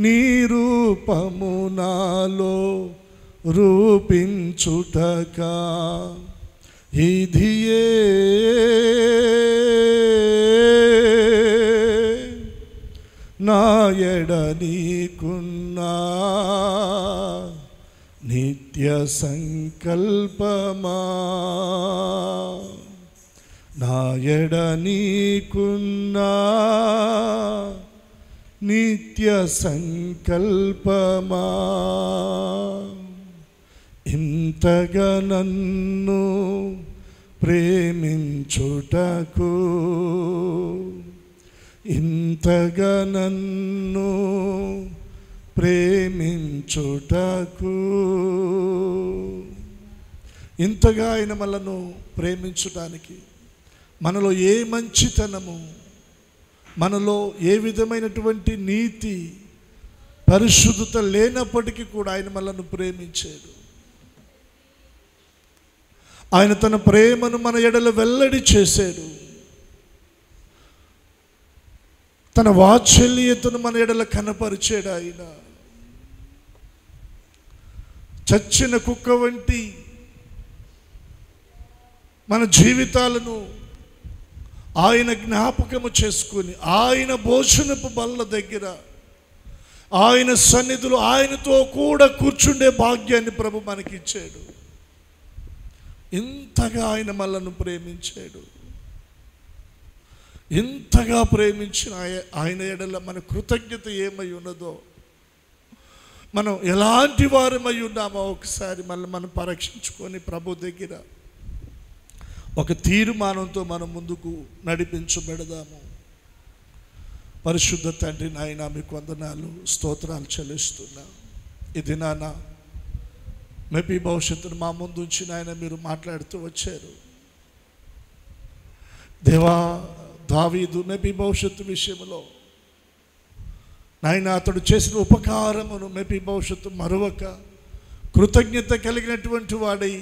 [SPEAKER 1] నీ రూపము నాలో రూపించుటకా. ఇదియే నా ఎడ నీకున్నా నిత్య సంకల్పమా, నా ఎడ నీకున్నా నిత్య సంకల్పమా. ఇంతగా నన్ను ప్రేమించుటకు, ఇంతగా నన్ను ప్రేమించుటకు, ఇంతగా ఆయన మనను ప్రేమించటానికి మనలో ఏ మంచితనము, మనలో ఏ విధమైనటువంటి నీతి పరిశుద్ధత లేనప్పటికీ కూడా ఆయన మనల్ని ప్రేమించాడు. ఆయన తన ప్రేమను మన ఎడల వెల్లడి చేశాడు. తన వాత్సల్యతను మన ఎడల కనపరిచాడు. ఆయన చచ్చిన కుక్క వంటి మన జీవితాలను ఆయన జ్ఞాపకము చేసుకొని ఆయన భోజనపు బల్ల దగ్గర ఆయన సన్నిధిలో ఆయనతో కూడా కూర్చుండే భాగ్యాన్ని ప్రభు మనకిచ్చాడు. ఇంతగా ఆయన మనల్ని ప్రేమించాడు. ఇంతగా ప్రేమించిన ఆయన ఎడల మన కృతజ్ఞత ఏమై ఉన్నదో, మనం ఎలాంటి వారమై ఉన్నామో ఒకసారి మనం పరీక్షించుకొని ప్రభు దగ్గర ఒక తీర్మానంతో మనం ముందుకు నడిపించబడదాము. పరిశుద్ధ తండ్రి, నాయన మీకు వందనాలు, స్తోత్రాలు చెల్లిస్తున్నా. ఇది నాన్న మేపీ భవిష్యత్తును మా ముందు ఉంచి నాయన మీరు మాట్లాడుతూ వచ్చారు. దేవా, దావీదు మేపీ భవిష్యత్తు విషయంలో నాయన అతడు చేసిన ఉపకారమును మేపీ భవిష్యత్తు మరొక కృతజ్ఞత కలిగినటువంటి వాడై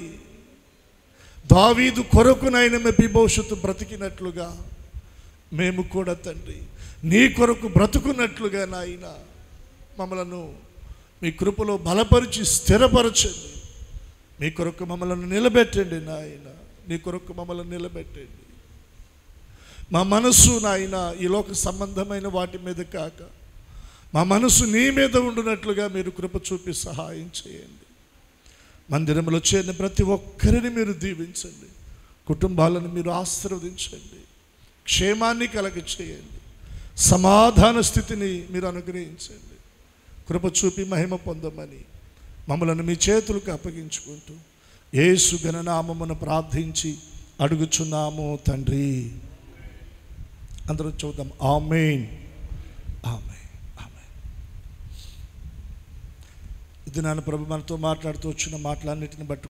[SPEAKER 1] దావీదు కొరకు నాయన మేపీ భవిష్యత్తు బ్రతికినట్లుగా మేము కూడా తండ్రి నీ కొరకు బ్రతుకున్నట్లుగా నాయన మమ్మలను మీ కృపలో బలపరిచి స్థిరపరచండి. మీ కొరకు మమ్మల్ని నిలబెట్టండి నాయన, నీ కొరకు మమ్మల్ని నిలబెట్టండి. మా మనసు నాయన ఈ లోక సంబంధమైన వాటి మీద కాక మా మనసు నీ మీద ఉండునట్లుగా మీరు కృప చూపి సహాయం చేయండి. మందిరంలో చేరిన ప్రతి ఒక్కరిని మీరు దీవించండి. కుటుంబాలను మీరు ఆశీర్వదించండి. క్షేమాన్ని కలగ చేయండి. సమాధాన స్థితిని మీరు అనుగ్రహించండి. కృప చూపి మహిమ పొందమని మమ్మలను మీ చేతులకు అప్పగించుకుంటూ యేసు ఘననామమున ప్రార్థించి అడుగుచున్నాము తండ్రి. అందరం చూద్దాం. ఆమేన్, ఆమేన్, ఆమేన్. ఇది నాన్న ప్రభు మనతో మాట్లాడుతూ వచ్చిన మాటలన్నిటిని బట్టి